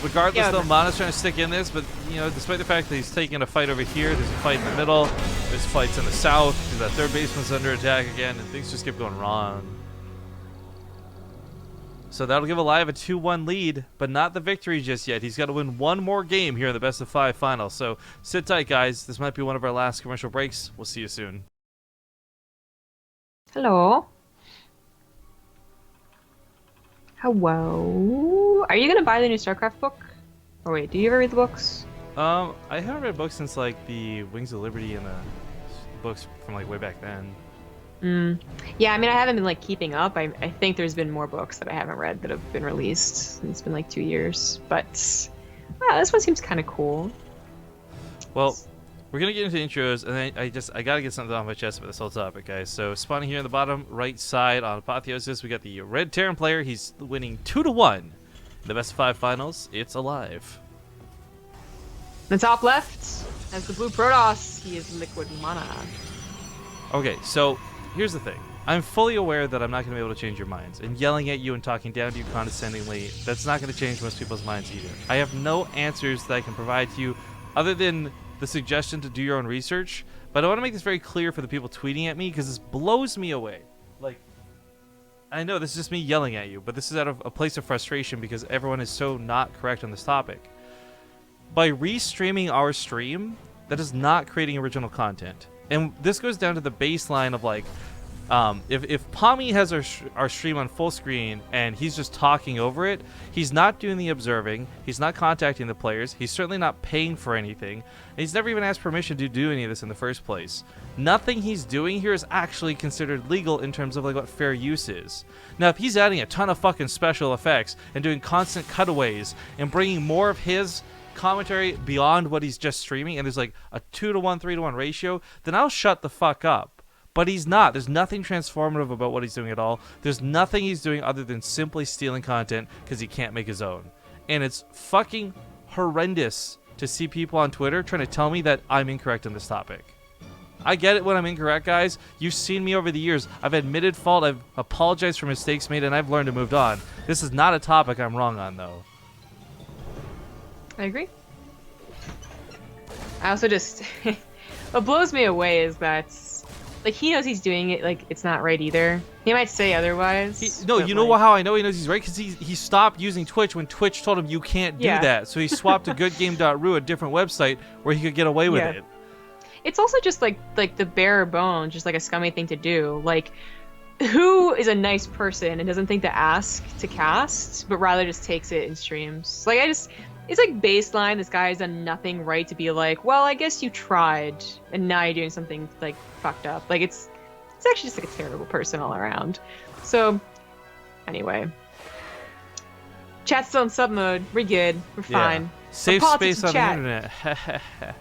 Regardless, though, MaNa's trying to stick in this, but, you know, despite the fact that he's taking a fight over here, there's a fight in the middle, there's fights in the south, because that third baseman's under attack again, and things just keep going wrong. So that'll give aLive a 2-1 lead, but not the victory just yet. He's got to win one more game here in the best-of-5 final. So sit tight, guys. This might be one of our last commercial breaks. We'll see you soon. Hello. Hello. Are you going to buy the new StarCraft book? Or wait, do you ever read the books? I haven't read books since, like, the Wings of Liberty and the books from, like, way back then. Yeah, I mean, I haven't been, like, keeping up. I think there's been more books that I haven't read that have been released. It's been, like, 2 years. But, this one seems kind of cool. Well, we're going to get into intros, and then I got to get something off my chest about this whole topic, guys. So, spawning here in the bottom right side on Apotheosis, we got the red Terran player. He's winning 2-1 in the best-of-5 finals. It's aLive. The top left has the blue Protoss. He is liquid MaNa. Okay, so here's the thing. I'm fully aware that I'm not going to be able to change your minds, and yelling at you and talking down to you condescendingly, that's not going to change most people's minds either. I have no answers that I can provide to you other than the suggestion to do your own research, but I want to make this very clear for the people tweeting at me because this blows me away. Like, I know this is just me yelling at you, but this is out of a place of frustration because everyone is so not correct on this topic. By restreaming our stream, that is not creating original content. And this goes down to the baseline of, like, if Pommy has our stream on full screen and he's just talking over it, he's not doing the observing, he's not contacting the players, he's certainly not paying for anything, and he's never even asked permission to do any of this in the first place. Nothing he's doing here is actually considered legal in terms of, like, what fair use is. Now, if he's adding a ton of fucking special effects and doing constant cutaways and bringing more of his commentary beyond what he's just streaming, and there's like a 2-to-1, 3-to-1 ratio, then I'll shut the fuck up. But he's not. There's nothing transformative about what he's doing at all. There's nothing he's doing other than simply stealing content because he can't make his own. And it's fucking horrendous to see people on Twitter trying to tell me that I'm incorrect on this topic. I get it when I'm incorrect, guys. You've seen me over the years. I've admitted fault. I've apologized for mistakes made, and I've learned and moved on. This is not a topic I'm wrong on, though. I agree. I also just... what blows me away is that, like, he knows he's doing it, like, it's not right either. He might say otherwise. No, you know how I know he knows he's right? Because he stopped using Twitch when Twitch told him you can't do that. So he swapped to goodgame.ru, a different website, where he could get away with it. it's also just like the bare bones, just like a scummy thing to do. Like, who is a nice person and doesn't think to ask to cast, but rather just takes it in streams? Like, it's like baseline. This guy has done nothing right to be like, well, I guess you tried, and now you're doing something like fucked up. Like, it's actually just like a terrible person all around. So, anyway, chat's still in sub mode. We're good. We're fine. Safe politics space on chat. the internet.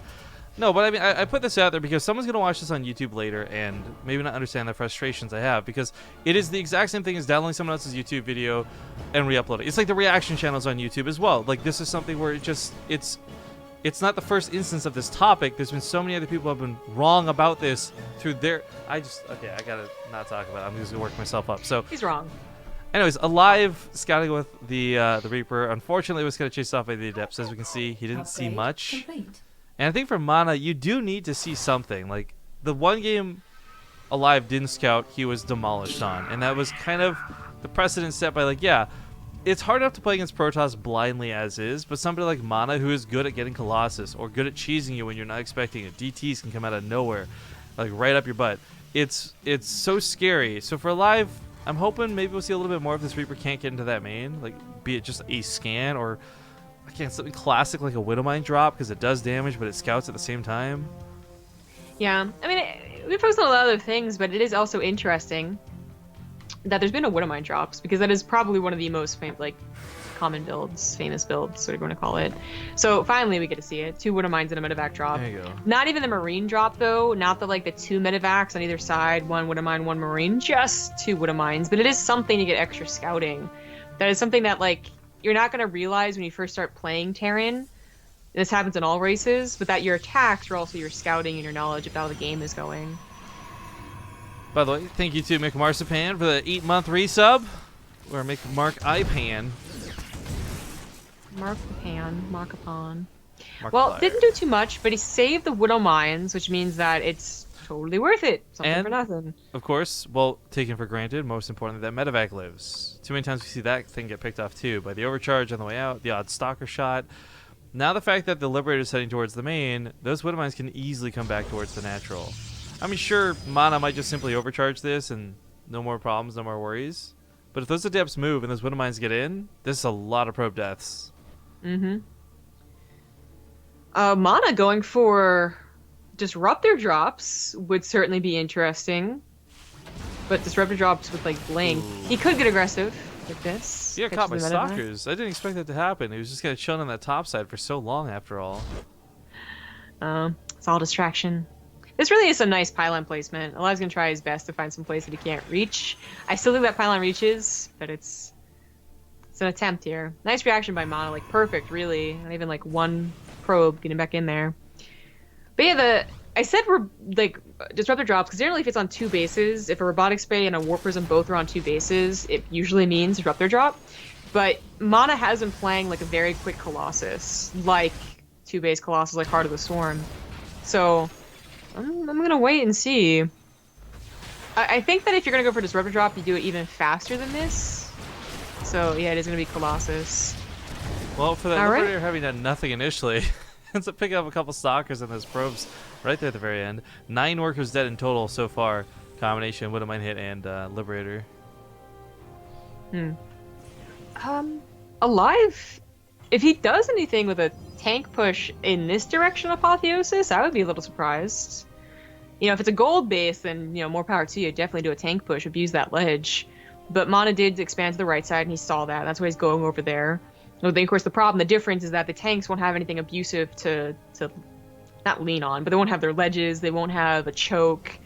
No, but I mean, I put this out there because someone's going to watch this on YouTube later and maybe not understand the frustrations I have, because it is the exact same thing as downloading someone else's YouTube video and re-uploading. It's like the reaction channels on YouTube as well. Like, this is something where it's not the first instance of this topic. There's been so many other people who have been wrong about this through their... I gotta not talk about it. I'm just going to work myself up. So He's wrong. anyways, aLive scouting with the Reaper. Unfortunately, was kind of chased off by the Adepts. As we can see, he didn't see much. And I think for MaNa, you do need to see something. Like, the one game aLive didn't scout, he was demolished on. And that was kind of the precedent set by, like, yeah, it's hard enough to play against Protoss blindly as is, but somebody like MaNa, who is good at getting Colossus, or good at cheesing you when you're not expecting it. DTs can come out of nowhere, like, right up your butt. It's so scary. So for aLive, I'm hoping maybe we'll see a little bit more if this Reaper can't get into that main. Like, be it just a scan, or... something classic like a Widowmine drop, because it does damage, but it scouts at the same time. Yeah, I mean, we focused on a lot of other things, but it is also interesting that there's been no Widowmine drops, because that is probably one of the most common builds, famous builds, what are you going to call it. So finally we get to see it. 2 Widowmines and a medevac drop. There you go. Not even the Marine drop, though. Not the 2 medevacs on either side, 1 Widowmine, 1 Marine, just 2 Widowmines. But it is something to get extra scouting. That is something that, you're not going to realize when you first start playing Terran. This happens in all races, but that your attacks are also your scouting and your knowledge of how the game is going. By the way, thank you to McMarcipan for the 8-month resub. Or McMarkipan. Markapon. Well, didn't do too much, but he saved the Widow Mines, which means that it's totally worth it. Something for nothing. Of course, well, taken for granted, most importantly, that medevac lives. Too many times we see that thing get picked off too, by the overcharge on the way out, the odd stalker shot. Now the fact that the Liberator is heading towards the main, those Widow Mines can easily come back towards the natural. I mean, sure, MaNa might just simply overcharge this and no more problems, no more worries. But if those Adepts move and those Widow Mines get in, this is a lot of probe deaths. Mm-hmm. MaNa going for Disruptor drops would certainly be interesting. But Disruptor drops with Blink. Ooh. He could get aggressive with this. He got caught by stalkers. I didn't expect that to happen. He was just kind of chilling on that top side for so long after all. It's all distraction. This really is some nice pylon placement. aLive's gonna try his best to find some place that he can't reach. I still think that pylon reaches, but it's an attempt here. Nice reaction by MaNa, perfect, really. Not even one probe getting back in there. But yeah, I said we're Disruptor drops, because generally if it's on 2 bases, if a Robotic Spray and a Warp Prism both are on 2 bases, it usually means Disruptor drop. But MaNa has been playing a very quick Colossus, 2-base Colossus, Heart of the Swarm. So I'm gonna wait and see. I think that if you're gonna go for Disruptor drop, you do it even faster than this. So yeah, it is gonna be Colossus. Well, for that All Liberator right. having done nothing initially, ends up picking up a couple stalkers and those probes right there at the very end. 9 workers dead in total so far. Combination, Widowmine hit and Liberator. aLive, if he does anything with a tank push in this direction of Apotheosis, I would be a little surprised. If it's a gold base, then, more power to you. Definitely do a tank push, abuse that ledge. But MaNa did expand to the right side, and he saw that. That's why he's going over there. Of course, the difference is that the tanks won't have anything abusive to not lean on, but they won't have their ledges, they won't have a choke.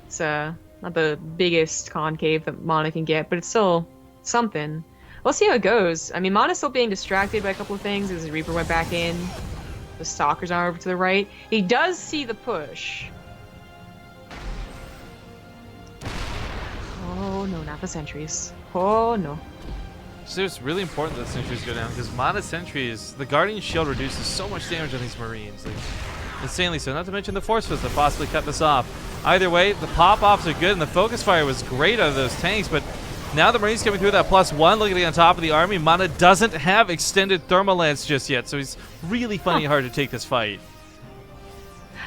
It's not the biggest concave that MaNa can get, but it's still something. We'll see how it goes. I mean, MaNa's still being distracted by a couple of things as the Reaper went back in. The Stalkers are over to the right. He does see the push. Oh no, not the sentries. Oh no. So it's really important that sentries go down, because MaNa sentries, the Guardian Shield reduces so much damage on these Marines. Insanely so. Not to mention the Force Fist that possibly cut this off. Either way, the pop-offs are good, and the focus fire was great out of those tanks, but now the Marines coming through that +1, looking on top of the army. MaNa doesn't have extended Thermal Lance just yet, so he's really finding it hard to take this fight.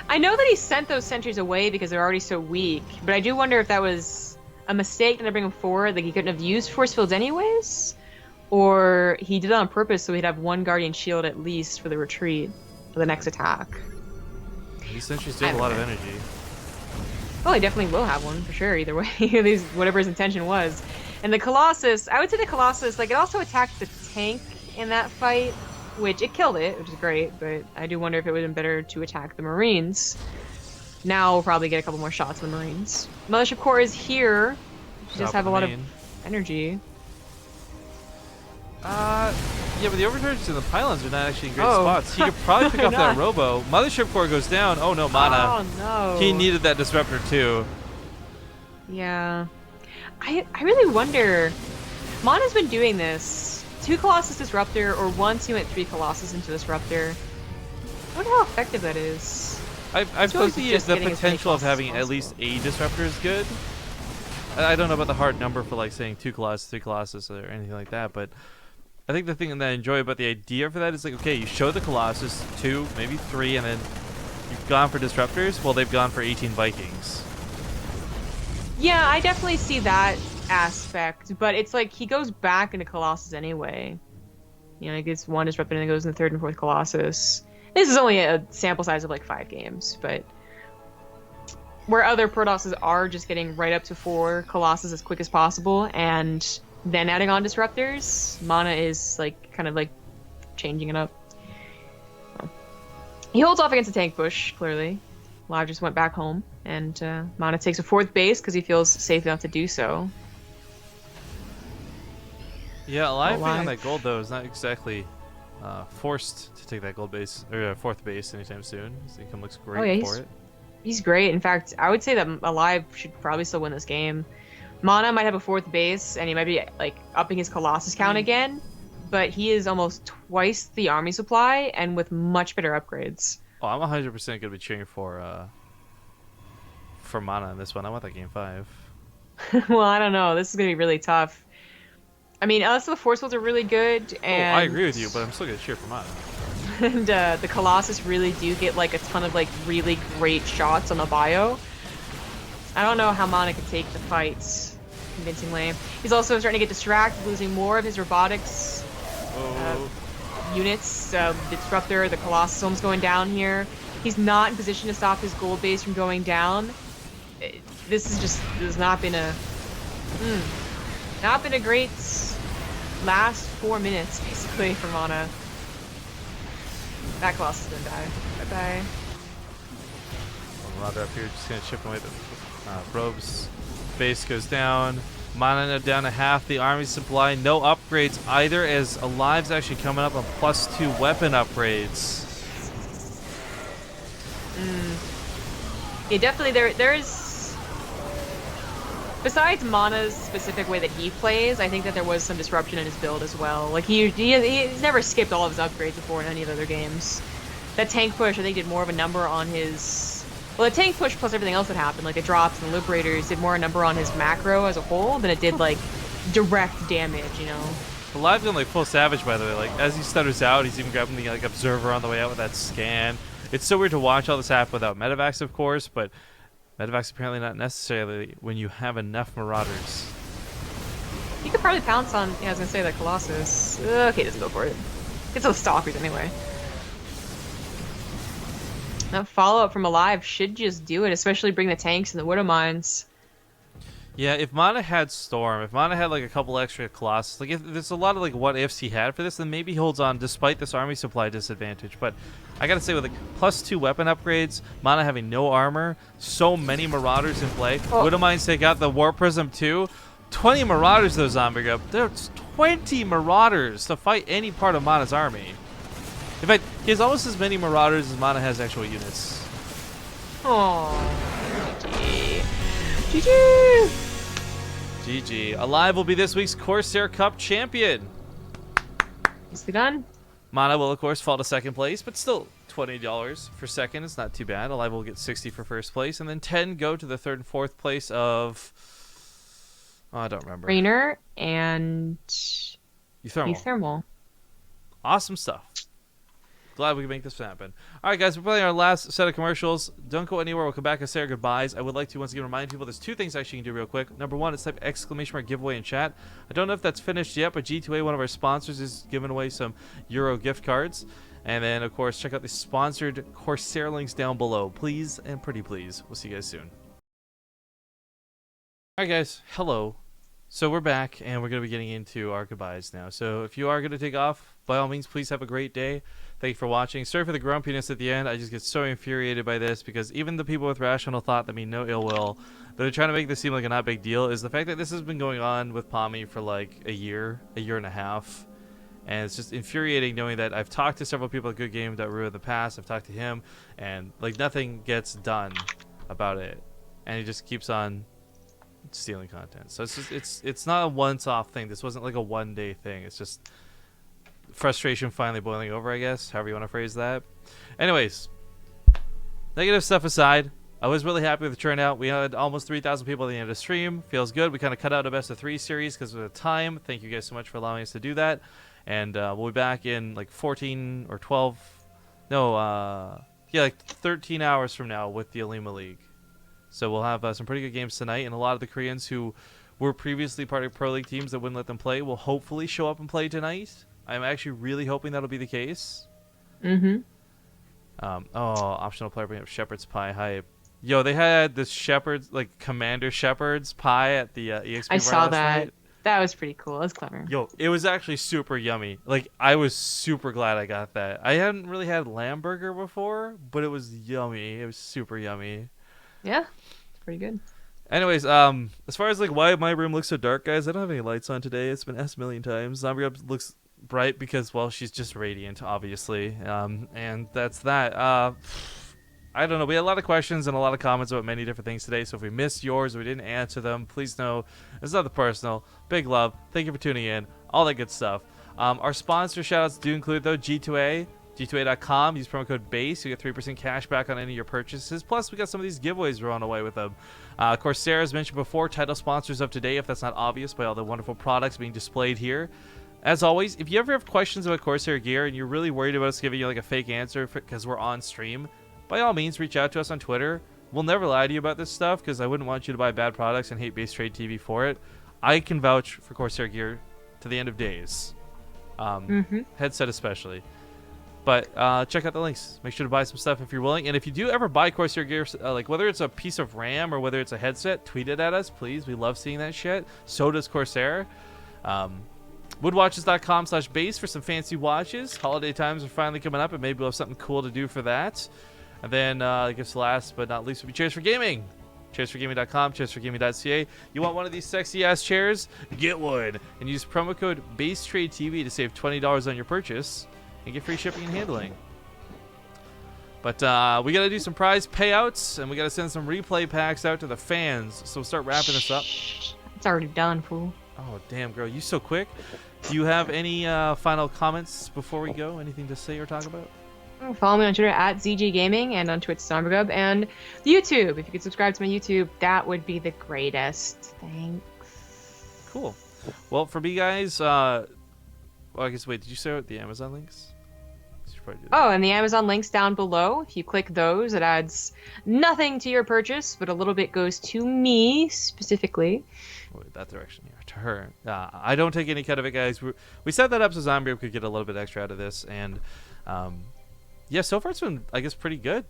I know that he sent those sentries away because they're already so weak, but I do wonder if that was a mistake to bring them forward, like he couldn't have used force fields anyways, or he did it on purpose so he'd have one guardian shield at least for the retreat for the next attack. These sentries do have a lot of energy. Well, he definitely will have one for sure. Either way, whatever his intention was. And the Colossus, I would say the Colossus, like it also attacked the tank in that fight, which it killed it, which is great. But I do wonder if it would have been better to attack the Marines. Now we'll probably get a couple more shots on the Marines. Mothership Core is here. She does have a lot of energy. Yeah, but the overcharges and the pylons are not actually in great spots. He could probably pick off that robo. Mothership Core goes down. Oh no, MaNa. Oh no. He needed that disruptor too. Yeah. I really wonder. MaNa's been doing this. 2 Colossus Disruptor, or once he went 3 Colossus into Disruptor. I wonder how effective that is. I suppose the potential of having at least a disruptor is good. I don't know about the hard number for like saying 2 Colossus, 3 Colossus, or anything like that, but I think the thing that I enjoy about the idea for that is like, okay, you show the Colossus 2, maybe 3, and then you've gone for disruptors. Well, they've gone for 18 Vikings. Yeah, I definitely see that aspect, but it's like he goes back into Colossus anyway. You know, he gets 1 disruptor and then goes in the 3rd and 4th Colossus. This is only a sample size of like 5 games, but where other Protosses are just getting right up to 4 Colossus as quick as possible and then adding on disruptors, MaNa is like kind of like changing it up. He holds off against the tank push, clearly. aLive just went back home, and MaNa takes a 4th base because he feels safe enough to do so. Yeah, aLive being on that gold though is not exactly forced to take that gold base or 4th base anytime soon. His income looks great for it. He's great. In fact, I would say that aLive should probably still win this game. MaNa might have a 4th base, and he might be like upping his Colossus count again, but he is almost twice the army supply and with much better upgrades. Oh, I'm 100% going to be cheering for MaNa in this one. I want that game 5. Well, I don't know. This is going to be really tough. I mean, also the force fields are really good, and I agree with you, but I'm still going to cheer for MaNa. And the Colossus really do get like a ton of like really great shots on the bio. I don't know how MaNa could take the fights convincingly. He's also starting to get distracted, losing more of his robotics units. The Disruptor, the Colossus almost going down here. He's not in position to stop his gold base from going down. This has not been a great last 4 minutes basically for MaNa. That Colossus is gonna die. Bye-bye. Marauder up here just gonna chip away the robes. Base goes down. MaNa down to half the army supply. No upgrades either, as aLive's actually coming up on +2 weapon upgrades. Yeah, definitely there is. Besides MaNa's specific way that he plays, I think that there was some disruption in his build as well. Like he's never skipped all of his upgrades before in any of the other games. That tank push, I think, did more of a number on his. Well, the tank push plus everything else that happened, like the drops and the liberators, did more a number on his macro as a whole than it did like direct damage. You know. aLive's going like full savage, by the way. Like as he stutters out, he's even grabbing the like observer on the way out with that scan. It's so weird to watch all this happen without medevacs, of course, but. Medevac's apparently not necessarily when you have enough Marauders. You could probably pounce on, yeah, I was gonna say the Colossus. Okay, doesn't go for it. It's those stalkers anyway. That follow-up from aLive should just do it, especially bring the tanks and the Widow Mines. Yeah, if MaNa had Storm, if MaNa had like a couple extra Colossus, like if there's a lot of like what ifs he had for this, then maybe he holds on despite this army supply disadvantage. But I gotta say, with like +2 weapon upgrades, MaNa having no armor, so many Marauders in play. Widow Mines take out the War Prism too. 20 Marauders though, Zombie Up. There's 20 Marauders to fight any part of MaNa's army. In fact, he has almost as many Marauders as MaNa has actual units. Oh, GG. GG. GG. aLive will be this week's Corsair Cup champion. Nicely done. MaNa will, of course, fall to 2nd place, but still $20 for 2nd. It's not too bad. aLive will get 60 for 1st place, and then 10 go to the 3rd and 4th place of... Oh, I don't remember. Rainer and... Euthermal. Euthermal. Awesome stuff. glad we could make this happen. All right, guys, we're playing our last set of commercials. Don't go anywhere. We'll come back and say our goodbyes. I would like to once again remind people there's 2 things actually you can do real quick. Number 1 is type exclamation mark giveaway in chat. I don't know if that's finished yet, but G2A, one of our sponsors, is giving away some Euro gift cards. And then, of course, check out the sponsored Corsair links down below. Please and pretty please. We'll see you guys soon. All right, guys. Hello. So we're back, and we're going to be getting into our goodbyes now. So if you are going to take off, by all means, please have a great day. Thank you for watching. Sorry for the grumpiness at the end. I just get so infuriated by this because even the people with rational thought that mean no ill will, that are trying to make this seem like a not big deal, is the fact that this has been going on with Pommy for like a year and a half. And it's just infuriating knowing that I've talked to several people at GoodGame.ru in the past. I've talked to him, and like nothing gets done about it. And he just keeps on stealing content. So it's just, it's not a once-off thing. This wasn't like a one-day thing. It's just frustration finally boiling over, I guess, however you want to phrase that. Anyways, negative stuff aside, I was really happy with the turnout. We had almost 3,000 people at the end of the stream. Feels good. We kind of cut out a best of 3 series because of the time. Thank you guys so much for allowing us to do that. And we'll be back in like 14 or 12, no, yeah, like 13 hours from now with the Alima League. So we'll have some pretty good games tonight, and a lot of the Koreans who were previously part of Pro League teams that wouldn't let them play will hopefully show up and play tonight. I'm actually really hoping that'll be the case. Mm-hmm. Optional player bring up Shepherd's Pie hype. Yo, they had this Shepherd's, like Commander Shepherd's Pie at the EXP. I saw last that. night. That was pretty cool. It was clever. Yo, it was actually super yummy. Like, I was super glad I got that. I hadn't really had lamb burger before, but it was yummy. It was super yummy. Yeah, pretty good. Anyways, as far as like why my room looks so dark, guys, I don't have any lights on today. It's been asked a million times. Zombie Up looks bright because, well, she's just radiant, obviously. And that's that. I don't know. We had a lot of questions and a lot of comments about many different things today. So if we missed yours or we didn't answer them, please know it's nothing personal. Big love. Thank you for tuning in. All that good stuff. Our sponsor shoutouts do include, though, G2A. G2A.com. Use promo code BASE. You get 3% cash back on any of your purchases. Plus, we got some of these giveaways we're on away with them. Corsair, as mentioned before, title sponsors of today, if that's not obvious by all the wonderful products being displayed here. As always, if you ever have questions about Corsair Gear and you're really worried about us giving you like a fake answer because we're on stream, by all means, reach out to us on Twitter. We'll never lie to you about this stuff because I wouldn't want you to buy bad products and hate BaseTradeTV for it. I can vouch for Corsair Gear to the end of days. Headset especially. But check out the links. Make sure to buy some stuff if you're willing. And if you do ever buy Corsair Gear, like whether it's a piece of RAM or whether it's a headset, tweet it at us, please. We love seeing that shit. So does Corsair. Woodwatches.com/base for some fancy watches. Holiday times are finally coming up, and maybe we'll have something cool to do for that. And then, I guess last but not least would be Chairs for Gaming. ChairsForGaming.com, ChairsForGaming.ca. You want one of these sexy-ass chairs? Get one. And use promo code BaseTradeTV to save $20 on your purchase and get free shipping and handling. But we got to do some prize payouts, and we got to send some replay packs out to the fans. So we'll start wrapping this up. It's already done, fool. Oh, damn, girl. You so quick. Do you have any final comments before we go? Anything to say or talk about? Follow me on Twitter at ZG Gaming and on Twitch Zombie and YouTube. If you could subscribe to my YouTube, that would be the greatest. Thanks. Cool. Well, for me, guys, well, I guess, wait, did you say the Amazon links? Oh, and the Amazon links down below. If you click those, it adds nothing to your purchase, but a little bit goes to me specifically. Wait, that direction here, to her. I don't take any cut of it, guys. We set that up so Zombie could get a little bit extra out of this, and yeah, so far it's been, I guess, pretty good.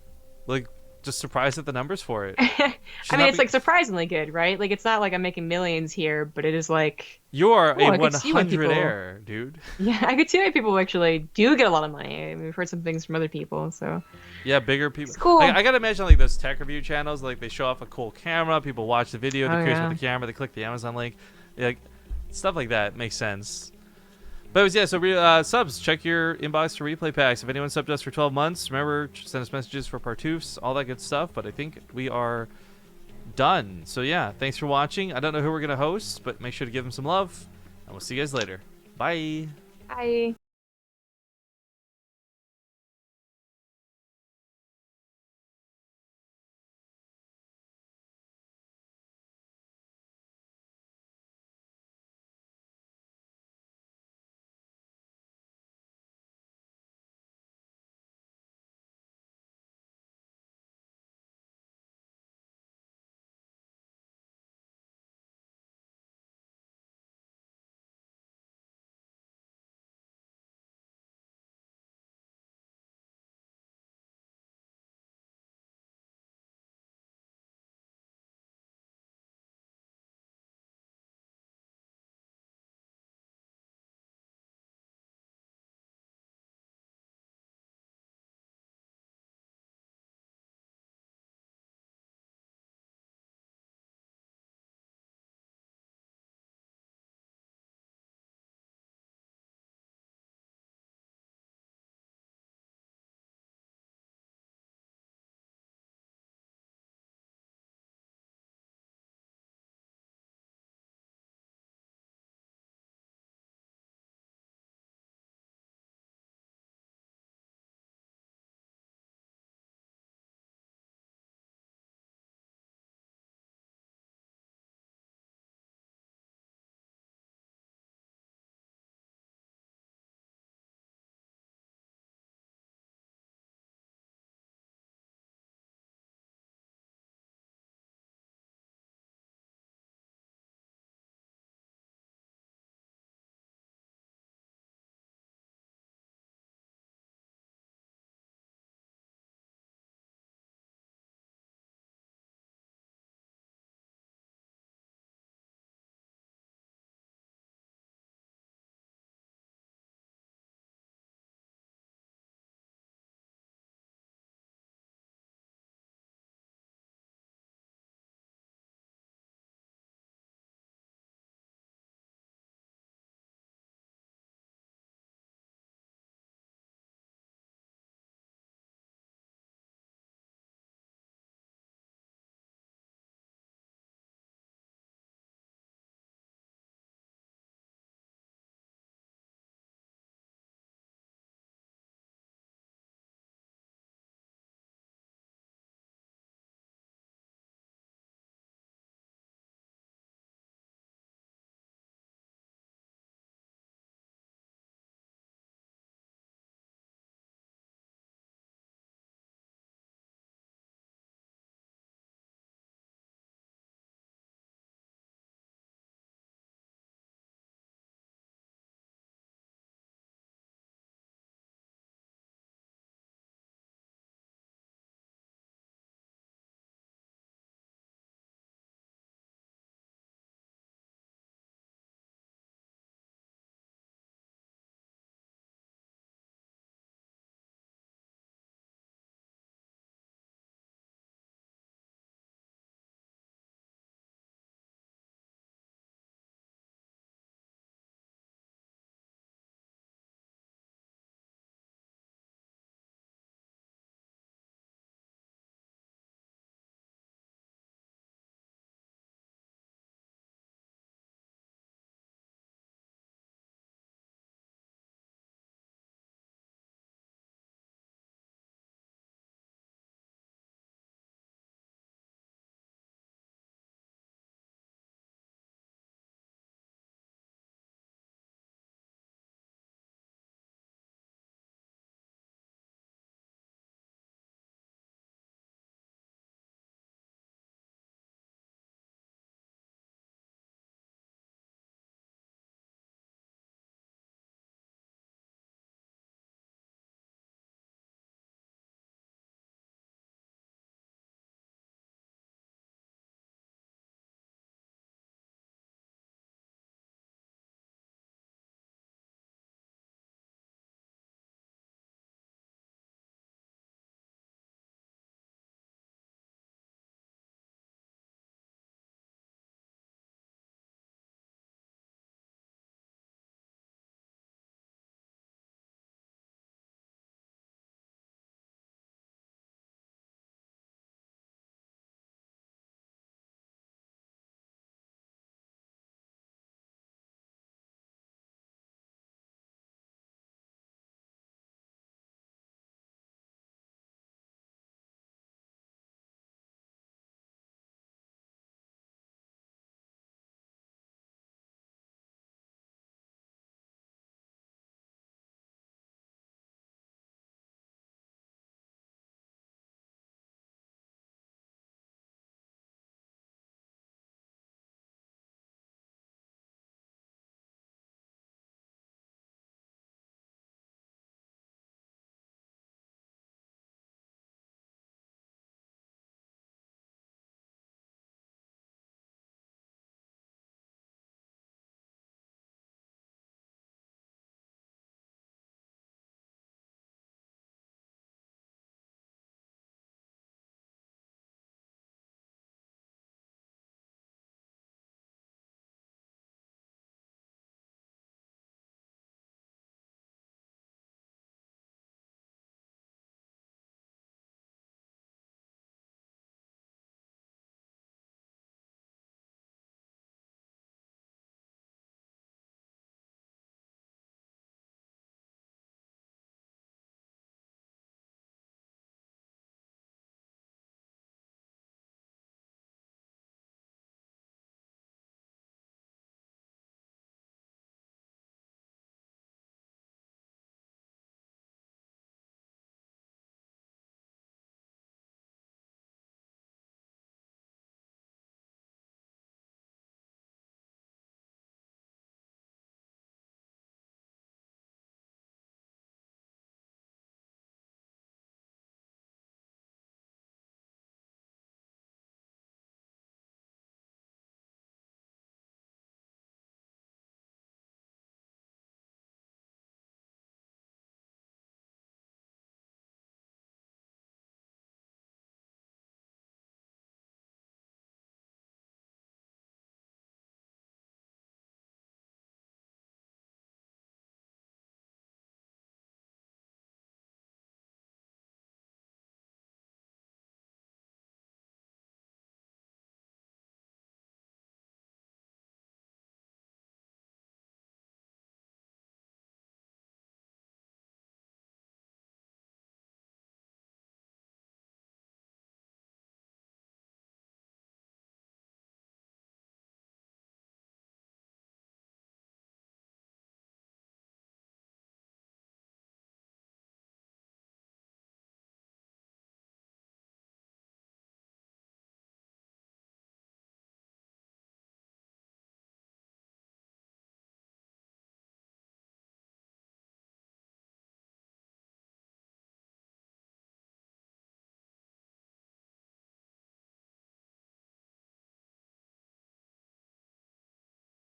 Like, just surprised at the numbers for it. I mean, it's like surprisingly good, right? Like, it's not like I'm making millions here, but it is like you're a I could see why 100 people- air, dude. Yeah, I could see why people actually do get a lot of money. I mean, we've heard some things from other people, so Yeah, bigger people. It's cool. I gotta imagine like those tech review channels, like they show off a cool camera, people watch the video, they're Oh, curious yeah. about the camera, they click the Amazon link, like stuff like that makes sense. But yeah, so subs, check your inbox for replay packs. If anyone subbed us for 12 months, remember, send us messages for partoofs, all that good stuff. But I think we are done. So yeah, thanks for watching. I don't know who we're going to host, but make sure to give them some love. And we'll see you guys later. Bye. bye.